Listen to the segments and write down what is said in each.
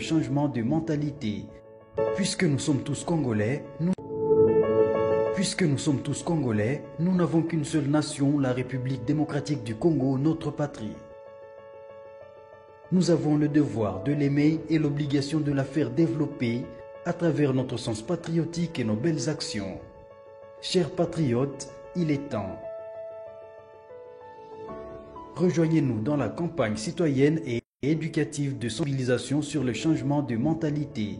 changement de mentalité. Puisque nous sommes tous Congolais, nous n'avons qu'une seule nation, la République démocratique du Congo, notre patrie. Nous avons le devoir de l'aimer et l'obligation de la faire développer à travers notre sens patriotique et nos belles actions. Chers patriotes, il est temps. Rejoignez-nous dans la campagne citoyenne et éducative de sensibilisation sur le changement de mentalité.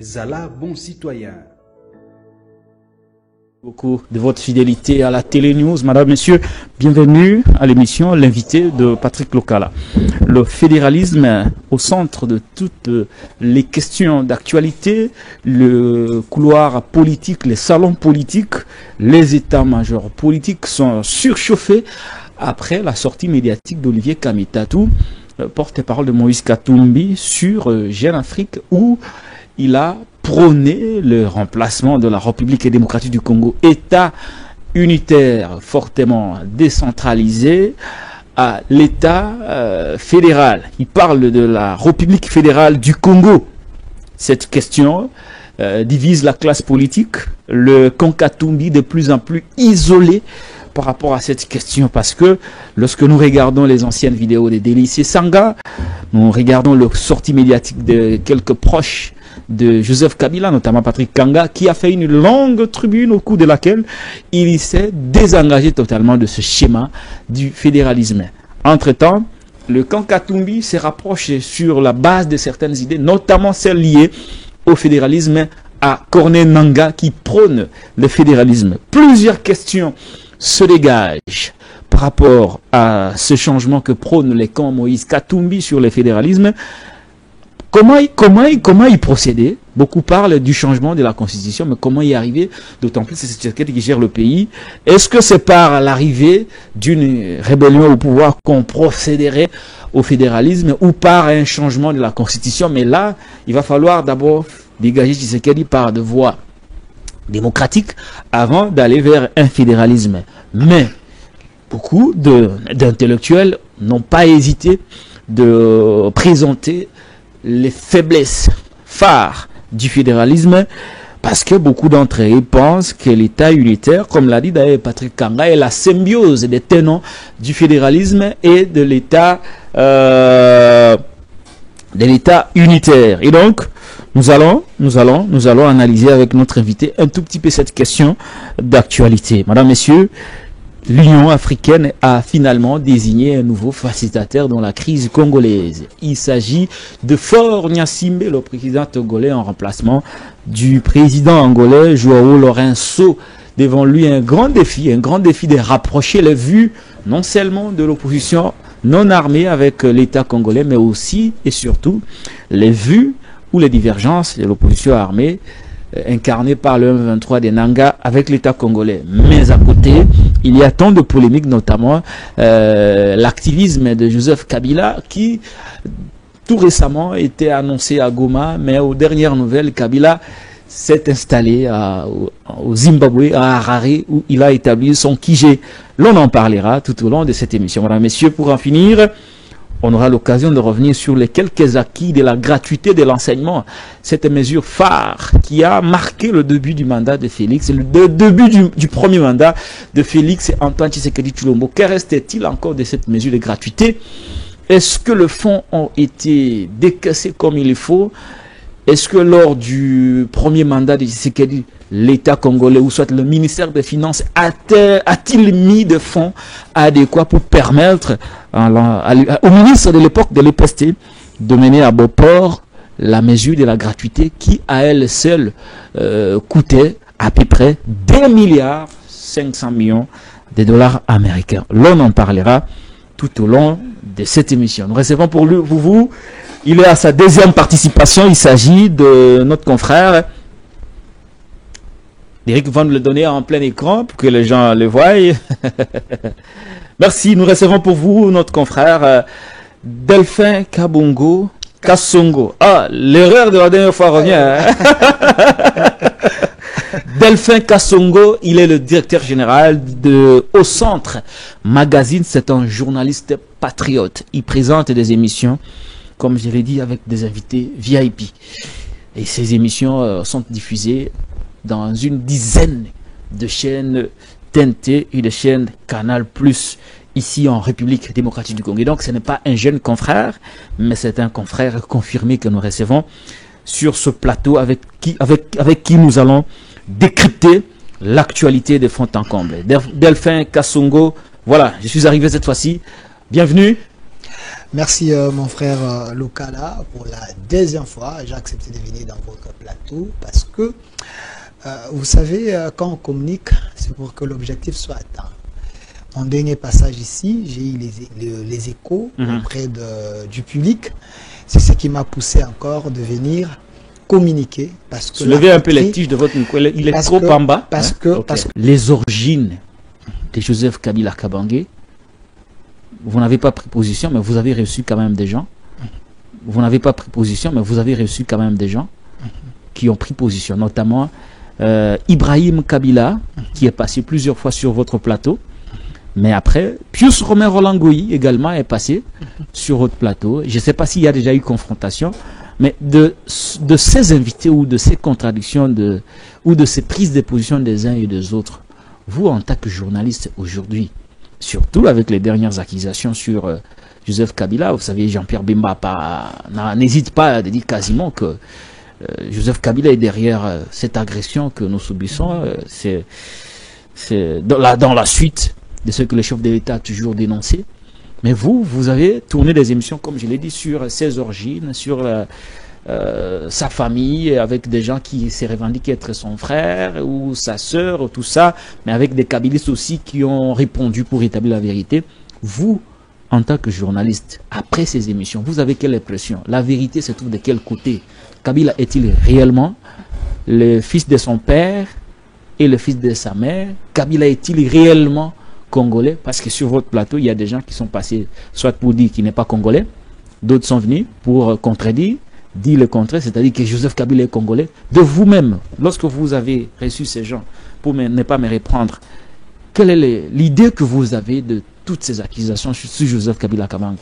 Zala, bon citoyen. Beaucoup de votre fidélité à la Télé News. Madame, Messieurs, bienvenue à l'émission L'invité de Patrick Lokala. Le fédéralisme au centre de toutes les questions d'actualité, le couloir politique, les salons politiques, les états-majors politiques sont surchauffés après la sortie médiatique d'Olivier Kamitatou, porte-parole de Moïse Katumbi sur Jeune Afrique, où il a prôné le remplacement de la République démocratique du Congo, État unitaire fortement décentralisé, à l'État fédéral. Il parle de la République fédérale du Congo. Cette question divise la classe politique, le Kankatumbi de plus en plus isolé par rapport à cette question, parce que lorsque nous regardons les anciennes vidéos de Délice Sanga, nous regardons le sortie médiatique de quelques proches de Joseph Kabila, notamment Patrick Kanga, qui a fait une longue tribune au cours de laquelle il s'est désengagé totalement de ce schéma du fédéralisme. Entre-temps, le Kankatumbi se rapproche sur la base de certaines idées, notamment celles liées au fédéralisme, à Corneille Nangaa qui prône le fédéralisme. Plusieurs questions se dégagent par rapport à ce changement que prône les camps Moïse Katumbi sur le fédéralisme. Comment y procéder? Beaucoup parlent du changement de la Constitution, mais comment y arriver? D'autant plus que c'est Tshisekedi qui gère le pays. Est-ce que c'est par l'arrivée d'une rébellion au pouvoir qu'on procéderait au fédéralisme, ou par un changement de la Constitution? Mais là, il va falloir d'abord dégager Tshisekedi par de voies démocratiques avant d'aller vers un fédéralisme. Mais beaucoup d'intellectuels n'ont pas hésité de présenter les faiblesses phares du fédéralisme, parce que beaucoup d'entre eux pensent que l'État unitaire, comme l'a dit d'ailleurs Patrick Kanga, est la symbiose des tenants du fédéralisme et de l'État unitaire. Et donc, nous allons analyser avec notre invité un tout petit peu cette question d'actualité. Madame, Messieurs, l'Union africaine a finalement désigné un nouveau facilitateur dans la crise congolaise. Il s'agit de Faure Gnassingbé, le président togolais, en remplacement du président angolais João Lourenço. Devant lui, un grand défi de rapprocher les vues non seulement de l'opposition non armée avec l'État congolais, mais aussi et surtout les vues ou les divergences de l'opposition armée incarné par le M23 des Nangaa avec l'État congolais. Mais à côté, il y a tant de polémiques, notamment l'activisme de Joseph Kabila qui tout récemment était annoncé à Goma, mais aux dernières nouvelles, Kabila s'est installé au Zimbabwe, à Harare, où il a établi son QG. L'on en parlera tout au long de cette émission. Mesdames, Messieurs, pour en finir, on aura l'occasion de revenir sur les quelques acquis de la gratuité de l'enseignement. Cette mesure phare qui a marqué le début du mandat de Félix, le début du premier mandat de Félix Antoine Tshisekedi Tshilombo. Que reste-t-il encore de cette mesure de gratuité? Est-ce que les fonds ont été décaissés comme il faut? Est-ce que lors du premier mandat de Tshisekedi, l'État congolais ou soit le ministère des Finances a-t-il mis de fonds adéquats pour permettre au ministre de l'époque de l'EPST de mener à bon port la mesure de la gratuité qui à elle seule coûtait à peu près 2,5 milliards de dollars américains. L'on en parlera tout au long de cette émission. Nous recevons pour vous, il est à sa deuxième participation, il s'agit de notre confrère Eric va nous le donner en plein écran pour que les gens le voient. Merci, nous recevons pour vous notre confrère Delphin Kabongo Kassongo. Ah, l'erreur de la dernière fois revient. Hein? Delphin Kassongo, il est le directeur général de Au Centre Magazine. C'est un journaliste patriote. Il présente des émissions, comme je l'ai dit, avec des invités VIP. Et ces émissions sont diffusées dans une dizaine de chaînes TNT et de chaînes Canal+, ici en République démocratique du Congo. Et donc ce n'est pas un jeune confrère, mais c'est un confrère confirmé que nous recevons sur ce plateau avec qui nous allons décrypter l'actualité de fond en comble. Delphin Kassongo, voilà, je suis arrivé cette fois-ci. Bienvenue. Merci mon frère Lokala, pour la deuxième fois. J'ai accepté de venir dans votre plateau parce que, vous savez, quand on communique, c'est pour que l'objectif soit atteint. Mon dernier passage ici, j'ai eu les échos auprès du public. C'est ce qui m'a poussé encore de venir communiquer. Parce que levez un peu les tiges de votre micro, il est trop en bas. Parce que les origines de Joseph Kabila Kabange, vous n'avez pas pris position, mais vous avez reçu quand même des gens. Vous n'avez pas pris position, mais vous avez reçu quand même des gens qui ont pris position, notamment Ibrahim Kabila, qui est passé plusieurs fois sur votre plateau. Mais après, Pius Romain Rolangoyi également est passé sur votre plateau. Je ne sais pas s'il y a déjà eu confrontation, mais de ces invités ou de ces contradictions ou de ces prises de position des uns et des autres, vous en tant que journaliste aujourd'hui, surtout avec les dernières accusations sur Joseph Kabila, vous savez, Jean-Pierre Bemba n'hésite pas à dire quasiment que Joseph Kabila est derrière cette agression que nous subissons. C'est dans la suite de ce que le chef de l'État a toujours dénoncé. Mais vous avez tourné des émissions, comme je l'ai dit, sur ses origines, sur sa famille, avec des gens qui se revendiquent être son frère ou sa sœur, ou tout ça, mais avec des kabylistes aussi qui ont répondu pour établir la vérité. Vous, en tant que journaliste, après ces émissions, vous avez quelle impression? La vérité se trouve de quel côté? Kabila est-il réellement le fils de son père et le fils de sa mère? Kabila est-il réellement congolais? Parce que sur votre plateau, il y a des gens qui sont passés soit pour dire qu'il n'est pas congolais, d'autres sont venus pour contredire, dire le contraire, c'est-à-dire que Joseph Kabila est congolais. De vous-même, lorsque vous avez reçu ces gens, pour ne pas me reprendre, quelle est l'idée que vous avez de toutes ces accusations sur Joseph Kabila Kabange?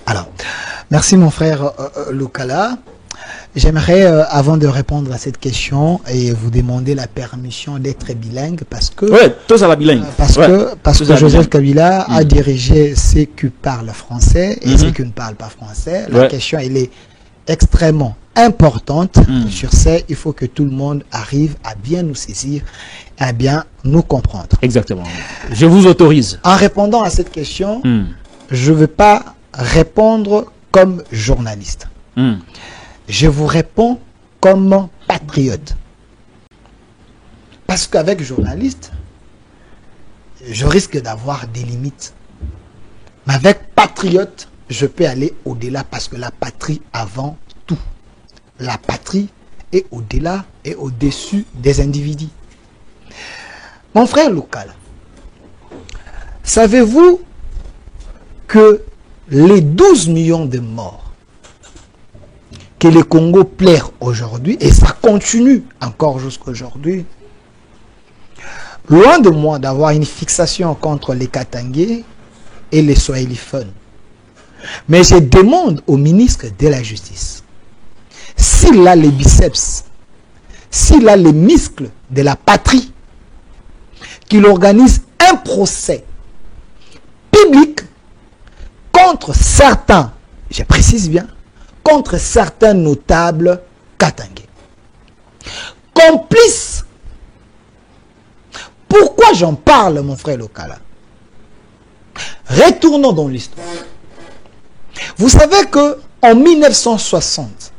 Alors, merci mon frère Lokala. J'aimerais, avant de répondre à cette question, et vous demander la permission d'être bilingue, parce que, tous à la bilingue. parce que Joseph Kabila a dirigé ceux qui parlent français et ceux qui ne parlent pas français. La question, elle est extrêmement importante. Sur ça, il faut que tout le monde arrive à bien nous saisir, à bien nous comprendre. Exactement. Je vous autorise. En répondant à cette question, je ne veux pas répondre comme journaliste. Je vous réponds comme patriote. Parce qu'avec journaliste, je risque d'avoir des limites. Mais avec patriote, je peux aller au-delà parce que la patrie avant tout. La patrie est au-delà et au-dessus des individus. Mon frère Lokala, savez-vous que les 12 millions de morts que le Congo pleure aujourd'hui, et ça continue encore jusqu'à aujourd'hui, loin de moi d'avoir une fixation contre les Katangais et les Swahiliphones, mais je demande au ministre de la Justice, s'il a les biceps, s'il a les muscles de la patrie, qu'il organise un procès public contre certains, je précise bien, contre certains notables katangais. Complices. Pourquoi j'en parle, mon frère Lokala? Retournons dans l'histoire. Vous savez que en 1960,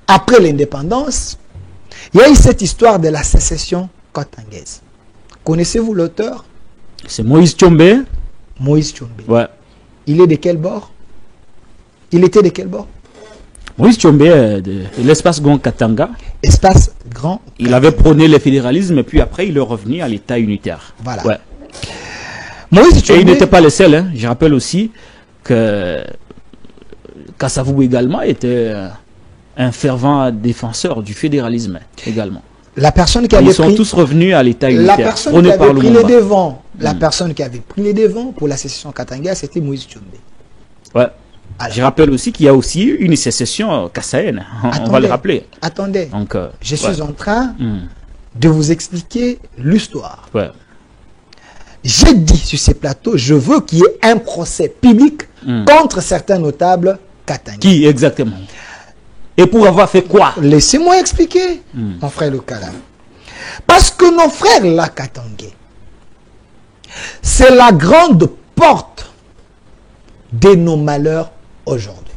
après l'indépendance, il y a eu cette histoire de la sécession katangaise. Connaissez-vous l'auteur? C'est Moïse Tshombe. Moïse Tshombe. Ouais. Il est de quel bord? Il était de quel bord? Moïse Tshombe de l'espace Grand Katanga. Espace Grand Katanga. Il avait prôné le fédéralisme et puis après il est revenu à l'état unitaire. Voilà. Ouais. Moïse Tshombe, et il n'était pas le seul. Hein. Je rappelle aussi que Kassavou également était un fervent défenseur du fédéralisme également. la personne qui avait Ils sont tous revenus à l'état unitaire. La personne qui avait pris les devants, la personne qui avait pris les devants pour la sécession katanga, c'était Moïse Tchombe. Ouais. Je rappelle aussi qu'il y a aussi une sécession kassaïenne. On va le rappeler. Attendez. Donc, je suis en train de vous expliquer l'histoire. Ouais. J'ai dit sur ces plateaux, je veux qu'il y ait un procès public contre certains notables katangais. Qui exactement? Et pour avoir fait quoi? Laissez-moi expliquer, mon frère Lokala. Parce que nos frères là katangais, c'est la grande porte de nos malheurs aujourd'hui.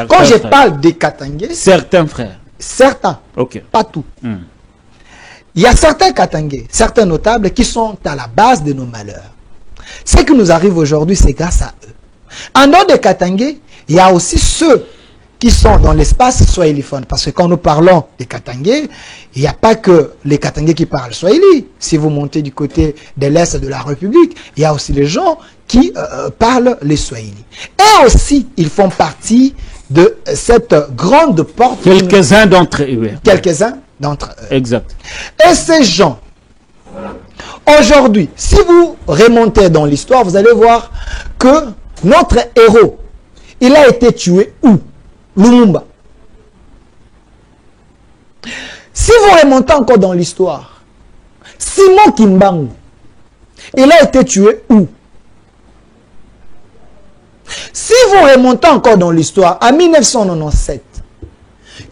Quand je parle des katangais, certains frères. Certains, pas tous. Il y a certains katangais, certains notables qui sont à la base de nos malheurs. Ce qui nous arrive aujourd'hui, c'est grâce à eux. En dehors des katangais, il y a aussi ceux qui sont dans l'espace swahiliphone. Parce que quand nous parlons des katangais, il n'y a pas que les katangais qui parlent swahili. Si vous montez du côté de l'Est de la République, il y a aussi les gens qui parlent les swahili. Et aussi, ils font partie de cette grande porte. Quelques-uns d'entre eux. Quelques-uns d'entre eux. Exact. Et ces gens, aujourd'hui, si vous remontez dans l'histoire, vous allez voir que notre héros, il a été tué où? Lumumba. Si vous remontez encore dans l'histoire, Simon Kimbangu, il a été tué où? Si vous remontez encore dans l'histoire, en 1997,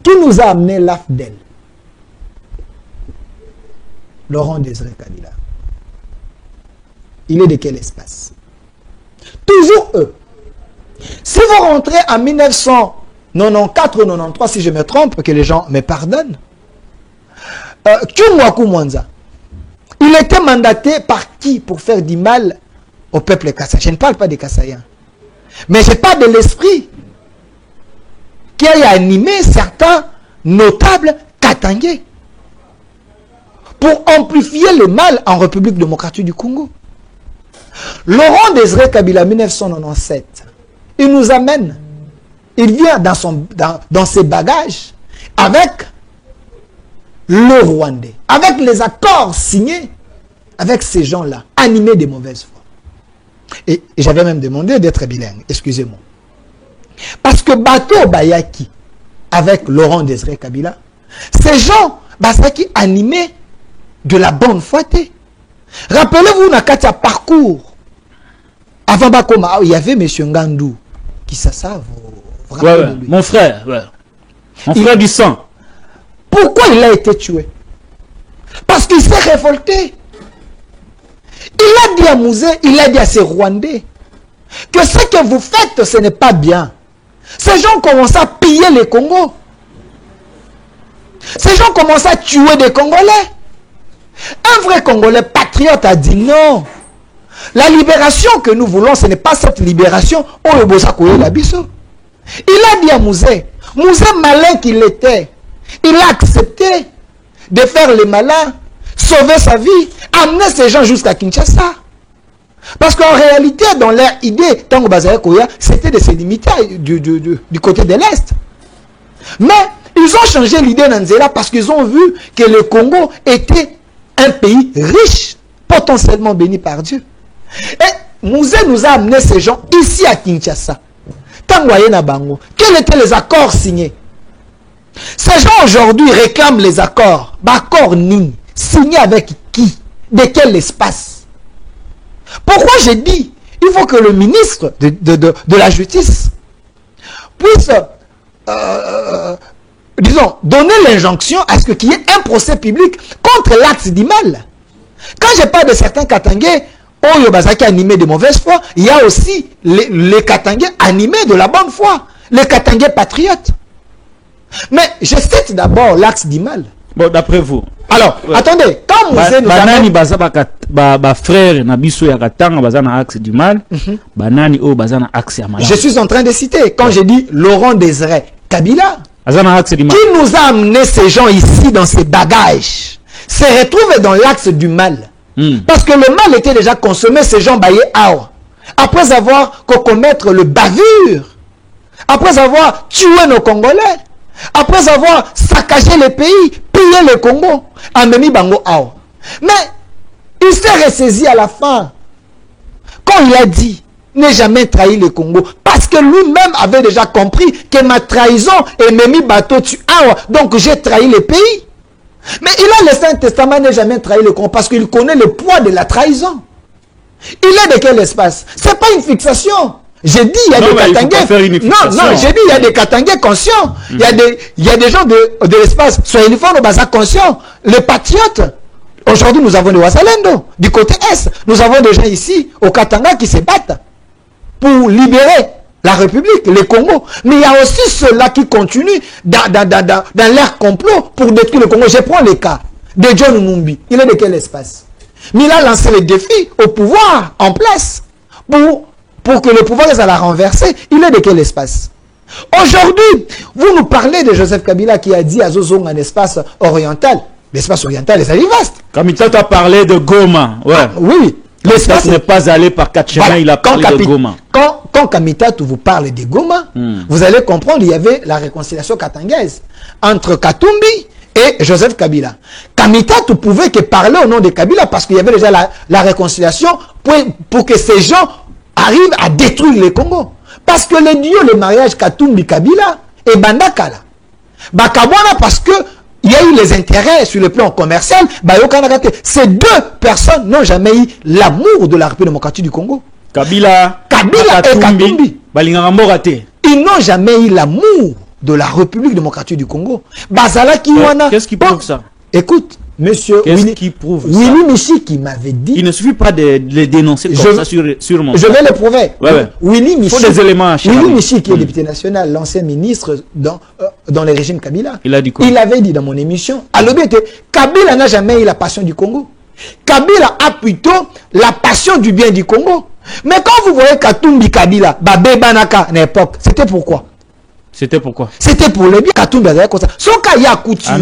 qui nous a amené l'AFDEL? Laurent Désiré Kabila. Il est de quel espace? Toujours eux. Si vous rentrez en 1994-93, si je me trompe, que les gens me pardonnent, Kyumwaku Mwanza, il était mandaté par qui pour faire du mal au peuple kassaïen? Je ne parle pas des Kassaïens. Mais je parle de l'esprit qui a animé certains notables katangais pour amplifier le mal en République démocratique du Congo. Laurent Désiré Kabila, 1997, il nous amène, il vient dans ses bagages avec le Rwandais, avec les accords signés avec ces gens-là, animés de mauvaise foi. Et j'avais même demandé d'être bilingue, excusez-moi. Parce que Bato Bayaki, avec Laurent Désiré Kabila, ces gens, Basaki animés de la bonne foi. Rappelez-vous, Nakatia parcours. Avant Bakoma, il y avait M. Ngandou, qui ça, vous rappelez de lui. Mon frère, mon frère du sang. Pourquoi il a été tué? Parce qu'il s'est révolté. Il a dit à Mouzé, il a dit à ces Rwandais, que ce que vous faites, ce n'est pas bien. Ces gens commencent à piller les Congos. Ces gens commencent à tuer des Congolais. Un vrai Congolais patriote a dit non. La libération que nous voulons, ce n'est pas cette libération. Il a dit à Mouzé, Mouzé malin qu'il était, il a accepté de faire le malin, sauver sa vie, amener ces gens jusqu'à Kinshasa. Parce qu'en réalité, dans leur idée, Tango Bazaya Koya, c'était de se limiter du côté de l'Est. Mais ils ont changé l'idée d'Anzela parce qu'ils ont vu que le Congo était un pays riche, potentiellement béni par Dieu. Et Mouzé nous a amené ces gens ici à Kinshasa. Tangoye na Bango. Quels étaient les accords signés? Ces gens aujourd'hui réclament les accords. Accords ni signés avec qui? De quel espace? Pourquoi j'ai dit il faut que le ministre de la Justice puisse disons, donner l'injonction à ce qu'il y ait un procès public contre l'acte du mal. Quand je parle de certains Katangais, Oyobazaki animés de mauvaise foi, il y a aussi les Katangais animés de la bonne foi, les Katangais patriotes. Mais je cite d'abord l'axe du mal. Bon, d'après vous. Alors, attendez, quand Mouzé nous banani ba frère na biso ya katanga bazana axe du mal, banani o bazana axe ya mal. Je suis en train de citer quand je dis Laurent Désiré Kabila, qui nous a amené ces gens ici dans ses bagages, se retrouve dans l'axe du mal. Parce que le mal était déjà consommé, ces gens baillés awa. Après avoir commettre le bavure, après avoir tué nos Congolais, après avoir saccagé les pays, piller le Congo. Amemi Bango Ao. Mais il s'est ressaisi à la fin. Quand il a dit, n'ai jamais trahi le Congo. Parce que lui-même avait déjà compris que ma trahison est Memi Bateau tu Awa. Donc j'ai trahi le pays. Mais il a le Saint-Testament n'a jamais trahi le Congo parce qu'il connaît le poids de la trahison. Il est de quel espace? C'est pas une fixation. J'ai dit, il y a des Katangais. Non, j'ai dit, il y a des Katangais conscients. Il y a des gens de l'espace. Soyez au Baza conscients. Les patriotes. Aujourd'hui, nous avons des Wasalendo. Du côté Est, nous avons des gens ici, au Katanga, qui se battent pour libérer la République, le Congo. Mais il y a aussi ceux-là qui continuent dans leur complot pour détruire le Congo. Je prends le cas de John Numbi. Il est de quel espace? Mais il a lancé le défi au pouvoir en place pour que le pouvoir les a renversé. Il est de quel espace? Aujourd'hui, vous nous parlez de Joseph Kabila qui a dit à Zozong un espace oriental. L'espace oriental est assez vaste. Kamita a parlé de Goma. Ouais. Ah, oui. L'espace n'est pas allé par quatre chemins, voilà. Il a parlé de Goma. Quand Kamita vous parle de Goma, vous allez comprendre, il y avait la réconciliation katangaise entre Katumbi et Joseph Kabila. Kamita pouvait que parler au nom de Kabila parce qu'il y avait déjà la réconciliation pour que ces gens arrivent à détruire le Congo. Parce que le duo, le mariage Katumbi-Kabila et Bandakala. Bakabwana parce que il y a eu les intérêts sur le plan commercial. Ces deux personnes n'ont jamais eu l'amour de la République démocratique du Congo. Kabila et Katumbi. Ils n'ont jamais eu l'amour de la République démocratique du Congo. Qu'est-ce qui prouve ça? Écoute, monsieur Willy, qui prouve Willy Michi qui m'avait dit. Il ne suffit pas de les dénoncer comme ça sûrement. Je vais le prouver. Ouais. Willy Michi. Il faut des éléments. Willy Michi, qui est député national, l'ancien ministre dans le régime Kabila. Il a dit quoi? Il avait dit dans mon émission, à l'objet, Kabila n'a jamais eu la passion du Congo. Kabila a plutôt la passion du bien du Congo. Mais quand vous voyez Katumbi Kabila, Babé Banaka à l'époque, c'était pourquoi? C'était pourquoi? C'était pour le bien. Katumbi avait comme ça. Son cas y a couture.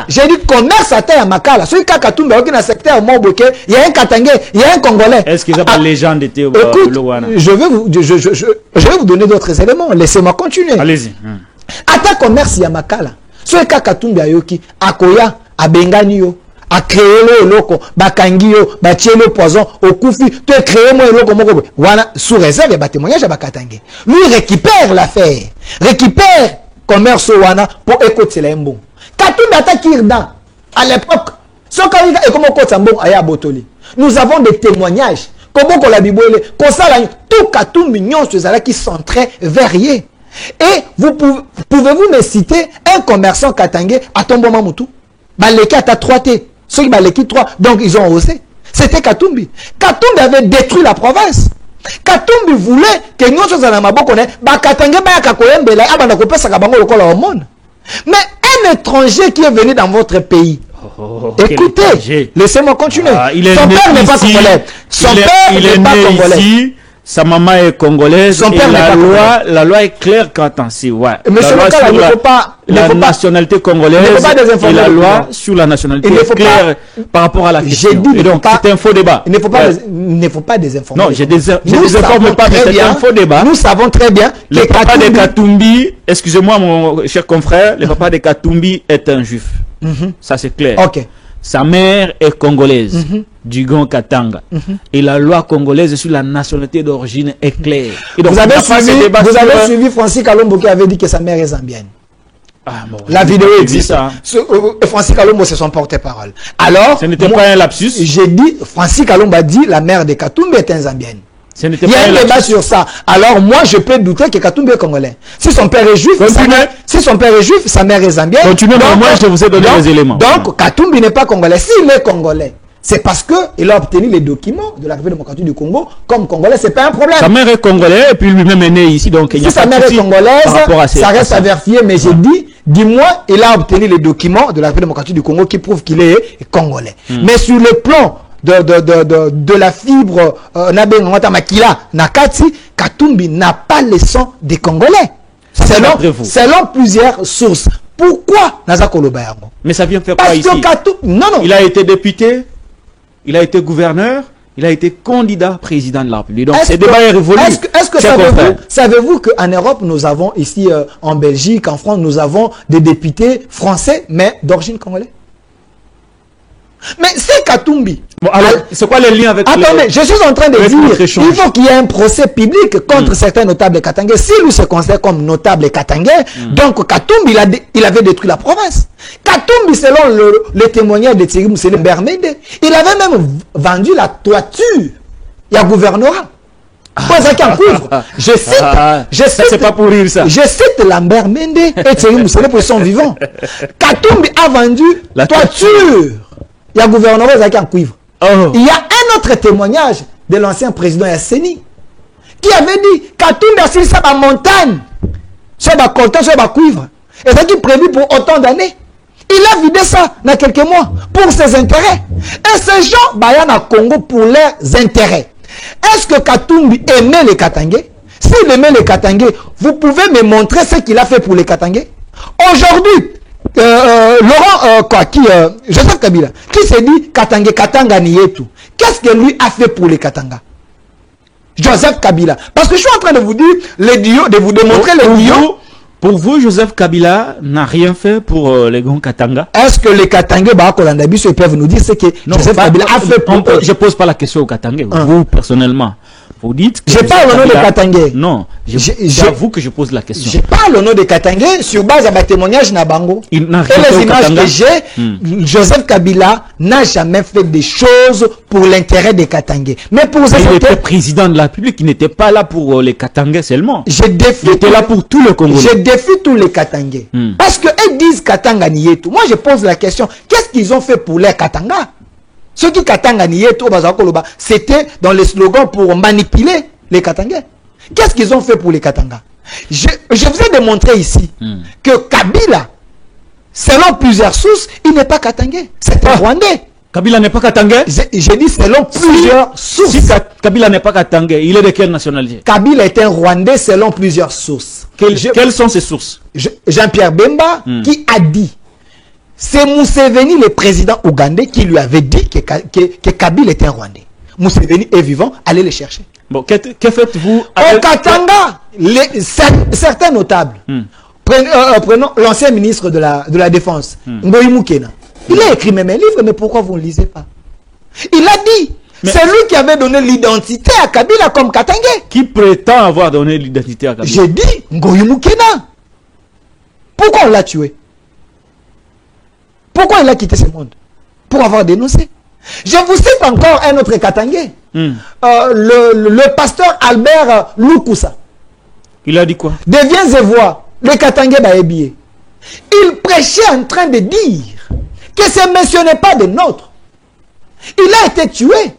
J'ai dit commerce à terre à Makala. Celui qui a Katumbi dans le secteur Moboke, il y a un Katangais, il y a un Congolais. Est-ce qu'ils ont pas légende était au Lowana? Je vais vous donner d'autres éléments. Laissez-moi continuer. Allez-y. À ta commerce y a Makala. Celui qui a Katumbi Ayoki, Akoya, Abenganio, a créé le loko, bakangio, batié le poison, au koufi, tu as créé moi le loko, voilà, sous réserve, il y a témoignage à Bakatangé. Lui récupère l'affaire, récupère commerce wana pour écouter les mbons. Katumbi Atakirdan, à l'époque, ce qu'on dit, et comment on compte mbon, aya botoli. Nous avons des témoignages, comment on l'a biboué, qu'on ça tout Katumbi nyon, ceux-là qui sont très verriers. Et pouvez-vous me citer un commerçant katangé à Tombo Mamoutou? Baleki à ta 3T. Ceux qui Baleki 3, donc ils ont osé. C'était Katumbi. Katumbi avait détruit la province. Katumbi voulait que nous sommes en Maboko, Bakatangé Bayakakoyembe, au monde. Mais un étranger qui est venu dans votre pays, écoutez, laissez-moi continuer. Son père n'est pas congolais. Son père n'est pas congolais. Sa maman est congolaise. Son père la loi est claire quand on sait. Ouais. Monsieur la loi sur il ne faut pas la nationalité congolaise et la loi sur la nationalité est claire par rapport à la question. Et donc c'est un faux débat. Il ne faut pas désinformer. Non, je désinforme pas, mais c'est un faux débat. Nous savons très bien que le papa de Katumbi, excusez-moi mon cher confrère, le papa de Katumbi est un juif. Ça c'est clair. Ok. Sa mère est congolaise, Dugon Katanga. Et la loi congolaise sur la nationalité d'origine est claire. Et donc, vous avez suivi Francis Kalombo qui avait dit que sa mère est zambienne. Ah, bon, la vidéo existe. Ça. Francis Kalombo, c'est son porte-parole. Alors, ce n'était pas un lapsus. J'ai dit, Francis Kalombo a dit la mère de Katumbi est un zambienne. Il y a un débat sur ça. Alors moi, je peux douter que Katumbi est congolais. Si son père est juif, sa mère est zambienne. Continuez, mais moi je vous ai donné les éléments. Donc Katumbi n'est pas congolais. S'il est congolais, c'est parce qu'il a obtenu les documents de la République démocratique du Congo comme congolais. C'est pas un problème. Sa mère est congolaise et puis lui-même est né ici. Donc si sa mère est congolaise, ça reste à vérifier. Mais j'ai dit, dis-moi, il a obtenu les documents de la République démocratique du Congo qui prouvent qu'il est congolais. Mais sur le plan de la fibre Nakati, Katumbi n'a pas le sang des Congolais. Selon plusieurs sources. Pourquoi Nazakolo Bayamo? Mais ça vient faire quoi ici? Non. Il a été député, il a été gouverneur, il a été candidat président de la République. Donc, ce débat est révolu. Est-ce que savez-vous qu'en Europe, nous avons ici, en Belgique, en France, nous avons des députés français, mais d'origine congolaise? Mais c'est Katumbi. Bon, alors, c'est quoi les liens avec attendez, je suis en train de dire, il faut qu'il y ait un procès public contre certains notables katangais. Si lui se considère comme notable katangais, donc Katumbi, il avait détruit la province. Katumbi, selon le témoignage de Thierry Moussele Bermede, il avait même vendu la toiture. Il y a gouvernorat. Je cite, c'est pas pour rire ça. Je cite Lambert Mende et Thierry Moussele pour son vivant. Katumbi a vendu la toiture. Il y a gouvernement qui en cuivre. Il y a un autre témoignage de l'ancien président Yasseni qui avait dit Katumbi a sur sa montagne, sur la coltan, sur la cuivre. Et ça qui est prévu pour autant d'années. Il a vidé ça dans quelques mois pour ses intérêts. Et ces gens, bayan à Congo pour leurs intérêts. Est-ce que Katumbi aimait les Katangais? S'il aimait les Katangais, vous pouvez me montrer ce qu'il a fait pour les Katangais? Aujourd'hui, Joseph Kabila, qui s'est dit Katanga Nietu. Qu'est-ce que lui a fait pour les Katanga? Joseph Kabila. Parce que je suis en train de vous dire les dios, de vous démontrer les dios. Pour vous, Joseph Kabila n'a rien fait pour les grands Katanga? Est-ce que les Katangais, ils peuvent nous dire ce que Joseph Kabila a fait pour eux? Je pose pas la question aux Katangais. Vous, personnellement, vous dites que... Je parle au nom des Katangais. Non, j'avoue que je pose la question. Je parle au nom des Katangais sur base de témoignage Nabango. Il n'a rien fait. Et les images que j'ai, Joseph Kabila n'a jamais fait des choses pour l'intérêt des Katangais. Mais pour il était président de la République, il n'était pas là pour les Katangais seulement. Il était là pour tout le Congo. Je défie tous les Katangais. Parce qu'ils disent Katanga Nietu. Moi, je pose la question, qu'est-ce qu'ils ont fait pour les Katanga? Ceux qui Katanga Nietu, c'était dans les slogans pour manipuler les Katangais. Qu'est-ce qu'ils ont fait pour les Katanga? Je vous ai démontré ici que Kabila, selon plusieurs sources, il n'est pas Katangais. C'est un Rwandais. Kabila n'est pas Katangais? J'ai dit selon plusieurs sources. Si Kabila n'est pas Katangais, il est de quelle nationalité? Kabila est un Rwandais selon plusieurs sources. Quelles sont ces sources? Jean-Pierre Bemba qui a dit, c'est Museveni, le président ougandais, qui lui avait dit que Kabila était un Rwandais. Museveni est vivant, allez le chercher. Bon, que faites-vous au Katanga? Certains notables, prenons l'ancien ministre de la Défense, Ngoyi Mukena. Il a écrit même un livre, mais pourquoi vous ne lisez pas? Il a dit, c'est lui qui avait donné l'identité à Kabila comme Katangais. Qui prétend avoir donné l'identité à Kabila? J'ai dit, Ngoyi Mukena. Pourquoi on l'a tué? Pourquoi il a quitté ce monde? Pour avoir dénoncé. Je vous cite encore un autre Katangais. Le pasteur Albert Lukusa. Il a dit quoi? Deviens et vois, le Katangais Baébie. Il prêchait en train de dire que ce monsieur n'est pas de nôtre. Il a été tué.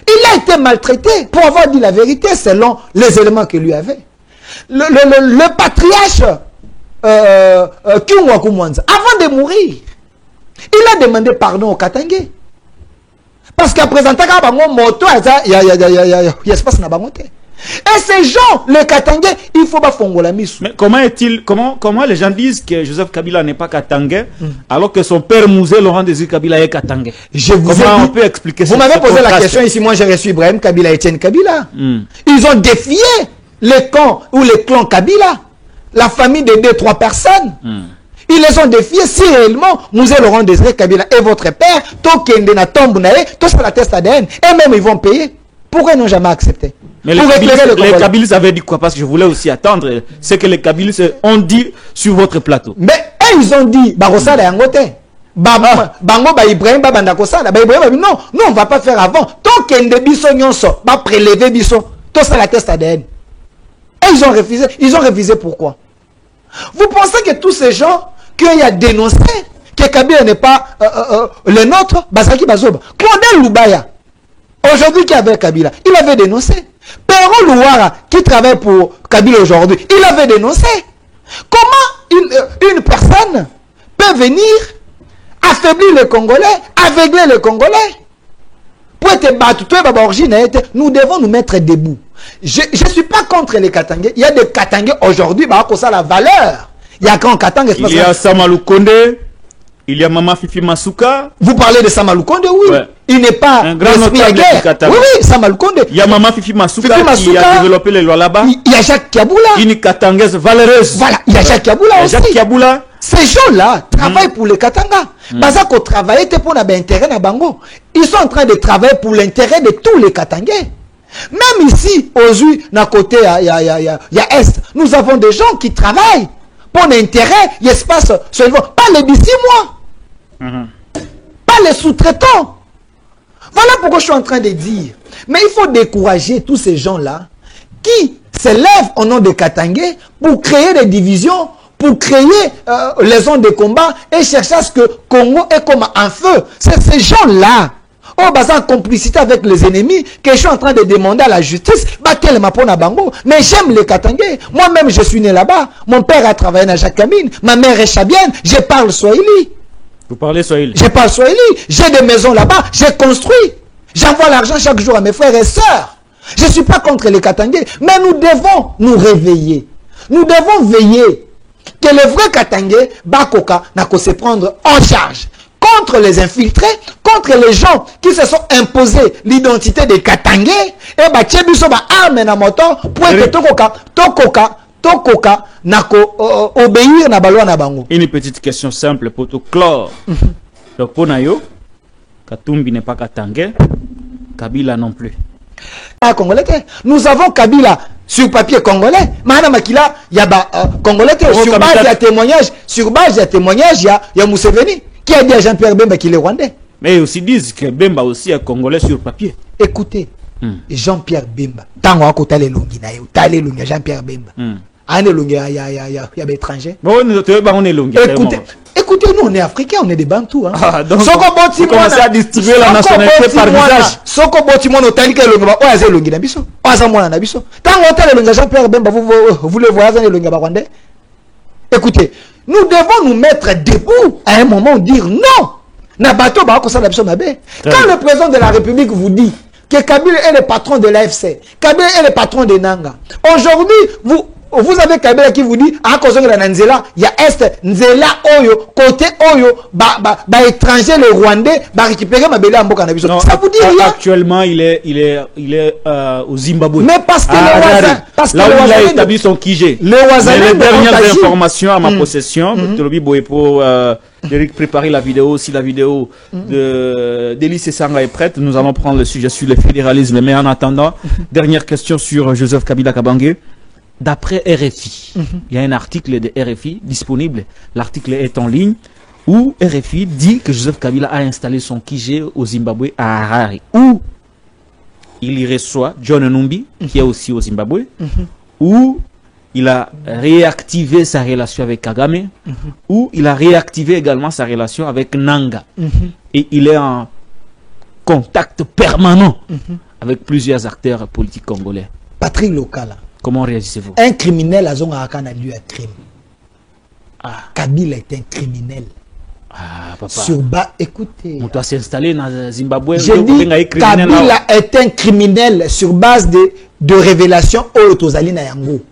Il a été maltraité pour avoir dit la vérité selon les éléments qu'il lui avait. Le patriarche Kyungwa Mwanza, avant de mourir, il a demandé pardon au Katangais. Parce qu'à présent, il y a espace na bangote. Et ces gens, les Katangais, il faut pas fongo la mise. Mais comment les gens disent que Joseph Kabila n'est pas Katangais alors que son père Mouzé Laurent Désir Kabila est Katangais? Comment on peut expliquer ça? Vous m'avez posé la question ici, moi j'ai reçu Ibrahim Kabila et Etienne Kabila. Ils ont défié les camps ou les clans Kabila, la famille de 2-3 personnes. Ils les ont défiés. Si réellement Mouzé Laurent Désir Kabila est votre père, Tokende na Tombunae, tout ça la test ADN, et même ils vont payer. Pourquoi ils n'ont jamais accepté? Mais les Kabyles avaient dit quoi? Parce que je voulais aussi attendre ce que les Kabyles ont dit sur votre plateau. Mais ils ont dit, Barossa la yangote. Bango ba Ibrahim ba bandakosala. Ba Ibrahim non, on va pas faire avant. Tant qu'il y a des bisons nyonso, ba prélever bisons. Tout ça la test ADN. Et ils ont refusé. Ils ont refusé pourquoi? Vous pensez que tous ces gens qu'il y a dénoncé que Kabila n'est pas le nôtre, Bazaki Bazoba. Claudel Loubaya, aujourd'hui qui avait Kabila, il avait dénoncé. Perron Louara, qui travaille pour Kabila aujourd'hui, il avait dénoncé. Comment une personne peut venir affaiblir les Congolais, aveugler les Congolais? Pour être battu, nous devons nous mettre debout. Je ne suis pas contre les Katangais. Il y a des Katangais aujourd'hui, ça la valeur. Il y a quand Katanga. Il y a Samalou Kondé. Il y a Maman Fifi Masuka. Vous parlez de Samalukonde, oui. Ouais. Il n'est pas un grand notable de guerre. Katanga. Oui, oui, Samalukonde. Il y a Maman Fifi Masuka, Fifi qui a développé les lois là-bas. Il y a Jacques Kiaboula. Une Katangaise valeureuse. Voilà, il y a Jacques Kiaboula aussi. Jacques Kiaboula. Ces gens-là travaillent pour les Katanga. Parce qu'on travaille pour l'intérêt de Bango. Ils sont en train de travailler pour l'intérêt de tous les Katangais. Même ici, aujourd'hui, à côté, il y a Est, nous avons des gens qui travaillent pour l'intérêt, il se passe seulement, pas les d'ici mois, pas les sous-traitants. Voilà pourquoi je suis en train de dire. Mais il faut décourager tous ces gens-là qui s'élèvent au nom des Katangais pour créer des divisions, pour créer les zones de combat et chercher à ce que Congo est comme un feu. C'est ces gens-là. Oh, en complicité avec les ennemis, que je suis en train de demander à la justice, mais j'aime les Katangais. Moi-même, je suis né là-bas. Mon père a travaillé dans Jacamine. Ma mère est chabienne. Je parle Swahili. Vous parlez Swahili? Je parle Swahili. J'ai des maisons là-bas. J'ai construit. J'envoie l'argent chaque jour à mes frères et sœurs. Je ne suis pas contre les Katangais. Mais nous devons nous réveiller. Nous devons veiller que les vrais Katangais, Bakoka, n'a qu'à se prendre en charge. Contre les infiltrés, contre les gens qui se sont imposés l'identité des Katangais, et bah tchebiso ba arme na moto pour que tokoka nako obéir na balwa na bango. Une petite question simple pour tout clore. Donc pour Nayo, Katumbi n'est pas Katangais, Kabila non plus. Congolais, nous avons Kabila sur papier congolais, Mahana Makila, il y a Congolais sur base de témoignage, il y a Museveni. Qui a dit à Jean-Pierre Bemba qu'il est rwandais? Mais ils aussi disent que Bemba aussi est congolais sur papier. Écoutez, Jean-Pierre Bemba, tant qu'on a les longues, Jean-Pierre Bemba. Il y a des étrangers. Écoutez, nous on est africains, on est des Bantous. Donc, vous commencez à distribuer la nationalité par visage. Soko boti mono talike longa ba oyaze longi na biso. Oyaza mwana na biso. Tant on a les longues Jean-Pierre Bemba, vous le voyez les longues rwandais. Écoutez, nous devons nous mettre debout à un moment dire non. Quand le président de la République vous dit que Kabila est le patron de l'AFC, Kabila est le patron de Nanga, aujourd'hui, vous avez Kabila qui vous dit à cause de la Nzela, il y a Est, Nzela Oyo, côté Oyo, étranger, le Rwandais, récupérer ma belle ambo cannabis. Ça vous dit rien? Actuellement, il est au Zimbabwe. Mais parce que là où il a établi son QG. Les dernières informations à ma possession, pour Eric préparer la vidéo, si la vidéo d'Élysée Sanga est prête, nous allons prendre le sujet sur le fédéralisme. Mais en attendant, dernière question sur Joseph Kabila Kabange. D'après RFI, il y a un article de RFI disponible, l'article est en ligne, où RFI dit que Joseph Kabila a installé son QG au Zimbabwe à Harare, où il y reçoit John Numbi, qui est aussi au Zimbabwe, où il a réactivé sa relation avec Kagame, où il a réactivé également sa relation avec Nanga. Et il est en contact permanent avec plusieurs acteurs politiques congolais. Patrick Lokala. Comment réagissez-vous? Un criminel a lieu à crime. Kabila est un criminel. Papa. Sur bas, écoutez. On doit s'installer dans Zimbabwe. J'ai dit Kabila est un criminel sur base de révélations au Tozali na Yango.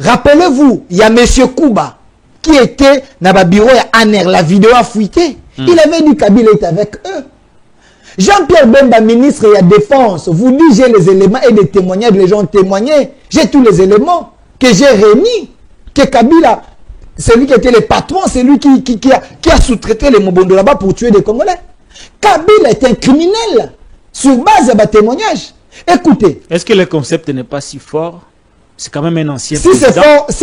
Rappelez-vous, il y a M. Kouba qui était dans le bureau à Aner. La vidéo a fuité. Il avait dit Kabila est avec eux. Jean-Pierre Bemba, ministre de la Défense, vous dites j'ai les éléments et des témoignages, les gens ont témoigné. J'ai tous les éléments que j'ai réunis. Que Kabila, c'est lui qui était le patron, c'est lui qui a sous-traité les Mobondo là-bas pour tuer des Congolais. Kabila est un criminel sur base de témoignages. Écoutez. Est-ce que le concept n'est pas si fort? C'est quand même un ancien si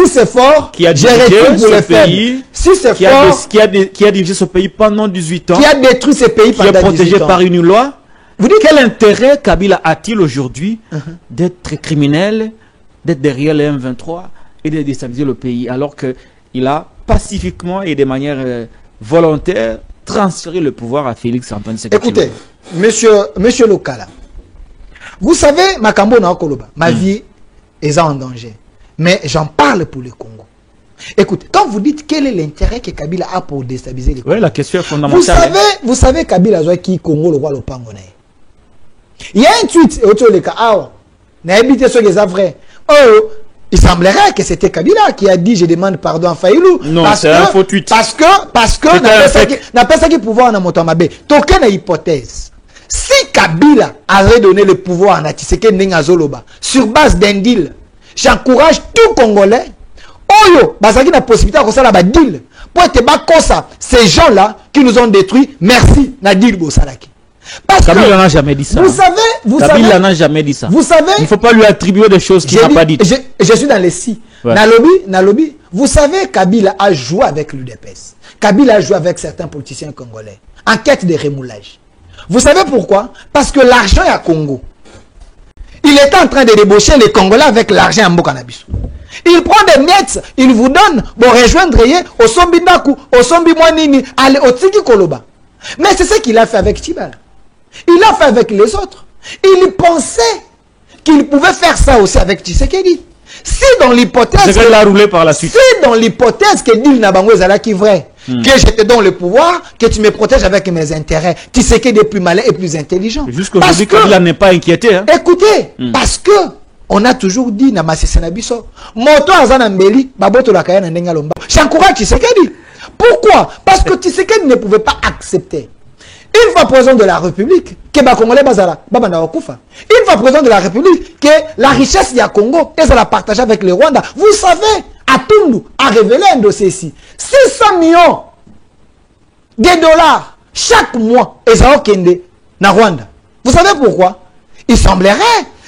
c'est fort, qui a dirigé ce pays, si c'est fort, qui a dirigé ce pays pendant 18 ans, qui a détruit ce pays pendant 18 ans, qui est protégé par une loi. Vous dites quel intérêt Kabila a-t-il aujourd'hui d'être criminel, d'être derrière les M23 et de déstabiliser le pays alors qu'il a pacifiquement et de manière volontaire transféré le pouvoir à Félix Antoine Tshisekedi? Écoutez, monsieur Lokala, vous savez, Makambo na Okoloba, ma vie est en danger. Mais j'en parle pour le Congo. Écoutez, quand vous dites quel est l'intérêt que Kabila a pour déstabiliser le Congo, oui, la question est fondamentale. Vous savez Kabila a qui Congo le roi le Pangone. Il y a un tweet autour de Kao. N'a habité ce qui est vrai. Oh, Il semblerait que c'était Kabila qui a dit je demande pardon à Faïlou. Non, c'est un faux tweet. Parce que n'a pas ça qui pouvoir dans Motomabé. Toqué na hypothèse. Si Kabila avait donné le pouvoir à Tshisekedi Nengazoloba sur base d'un deal, j'encourage tout Congolais. Oyo, bazaki na possibilité de faire la deal. Pour être bakosa, ces gens-là qui nous ont détruits, merci, na deal Bosalaki. Parce Kabila n'a jamais dit ça. Kabila n'a jamais dit ça. Vous savez, il ne faut pas lui attribuer des choses qu'il n'a pas dites. Je suis dans les si. Ouais. Nalobi, vous savez, Kabila a joué avec l'UDPS. Kabila a joué avec certains politiciens congolais en quête de remoulage. Vous savez pourquoi? Parce que l'argent est à Congo. Il était en train de débaucher les Congolais avec l'argent en Bokanabiso. Il prend des miettes, il vous donne, bon, rejoindre au Sombi Naku, au Sombi Mwanini, allez, au Tsiki Koloba. Mais c'est ce qu'il a fait avec Tibala. Il l'a fait avec les autres. Il pensait qu'il pouvait faire ça aussi avec Tshisekedi. Si dans l'hypothèse... C'est l'a roulé par la suite. Si dans l'hypothèse que dit Nabango Zala qui est vrai, que je te donne le pouvoir, que tu me protèges avec mes intérêts, Tshisekedi est plus malin et plus intelligent. Jusqu'aujourd'hui, Kabila n'est pas inquiété. Hein? Écoutez, parce que on a toujours dit na Massesenabiso, Moto Azanambeli, Baboto Lakaya Nengalomba. J'encourage Tshisekedi. Pourquoi? Parce que Tshisekedi ne pouvait pas accepter. Une fois président de la République, que Bakongolais Bazala, Babanda Wakufa. Une fois président de la République, que la richesse du Congo, et ça la partage avec le Rwanda. Vous savez, Atundu a révélé un dossier ici. 600 millions de dollars chaque mois, et ça Kende, na Rwanda. Vous savez pourquoi? Il semblerait,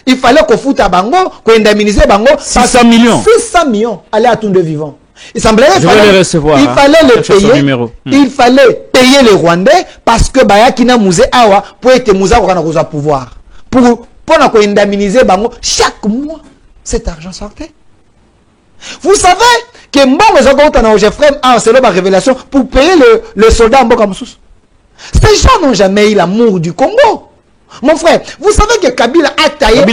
il fallait qu'on foute à Bango, qu'on indemnise Bango. 600 millions. 600 millions, aller à Tundu vivant. Il semblerait il fallait le payer. Il fallait payer les Rwandais parce que Bayakina Mouzé Awa pour être Mouza au pouvoir. Pour indemniser Bango chaque mois, cet argent sortait. Vous savez que Mbongo c'est la révélation pour payer le soldat en Bokamoussous. Ces gens n'ont jamais eu l'amour du Congo. Mon frère, vous savez que Kabila a taillé.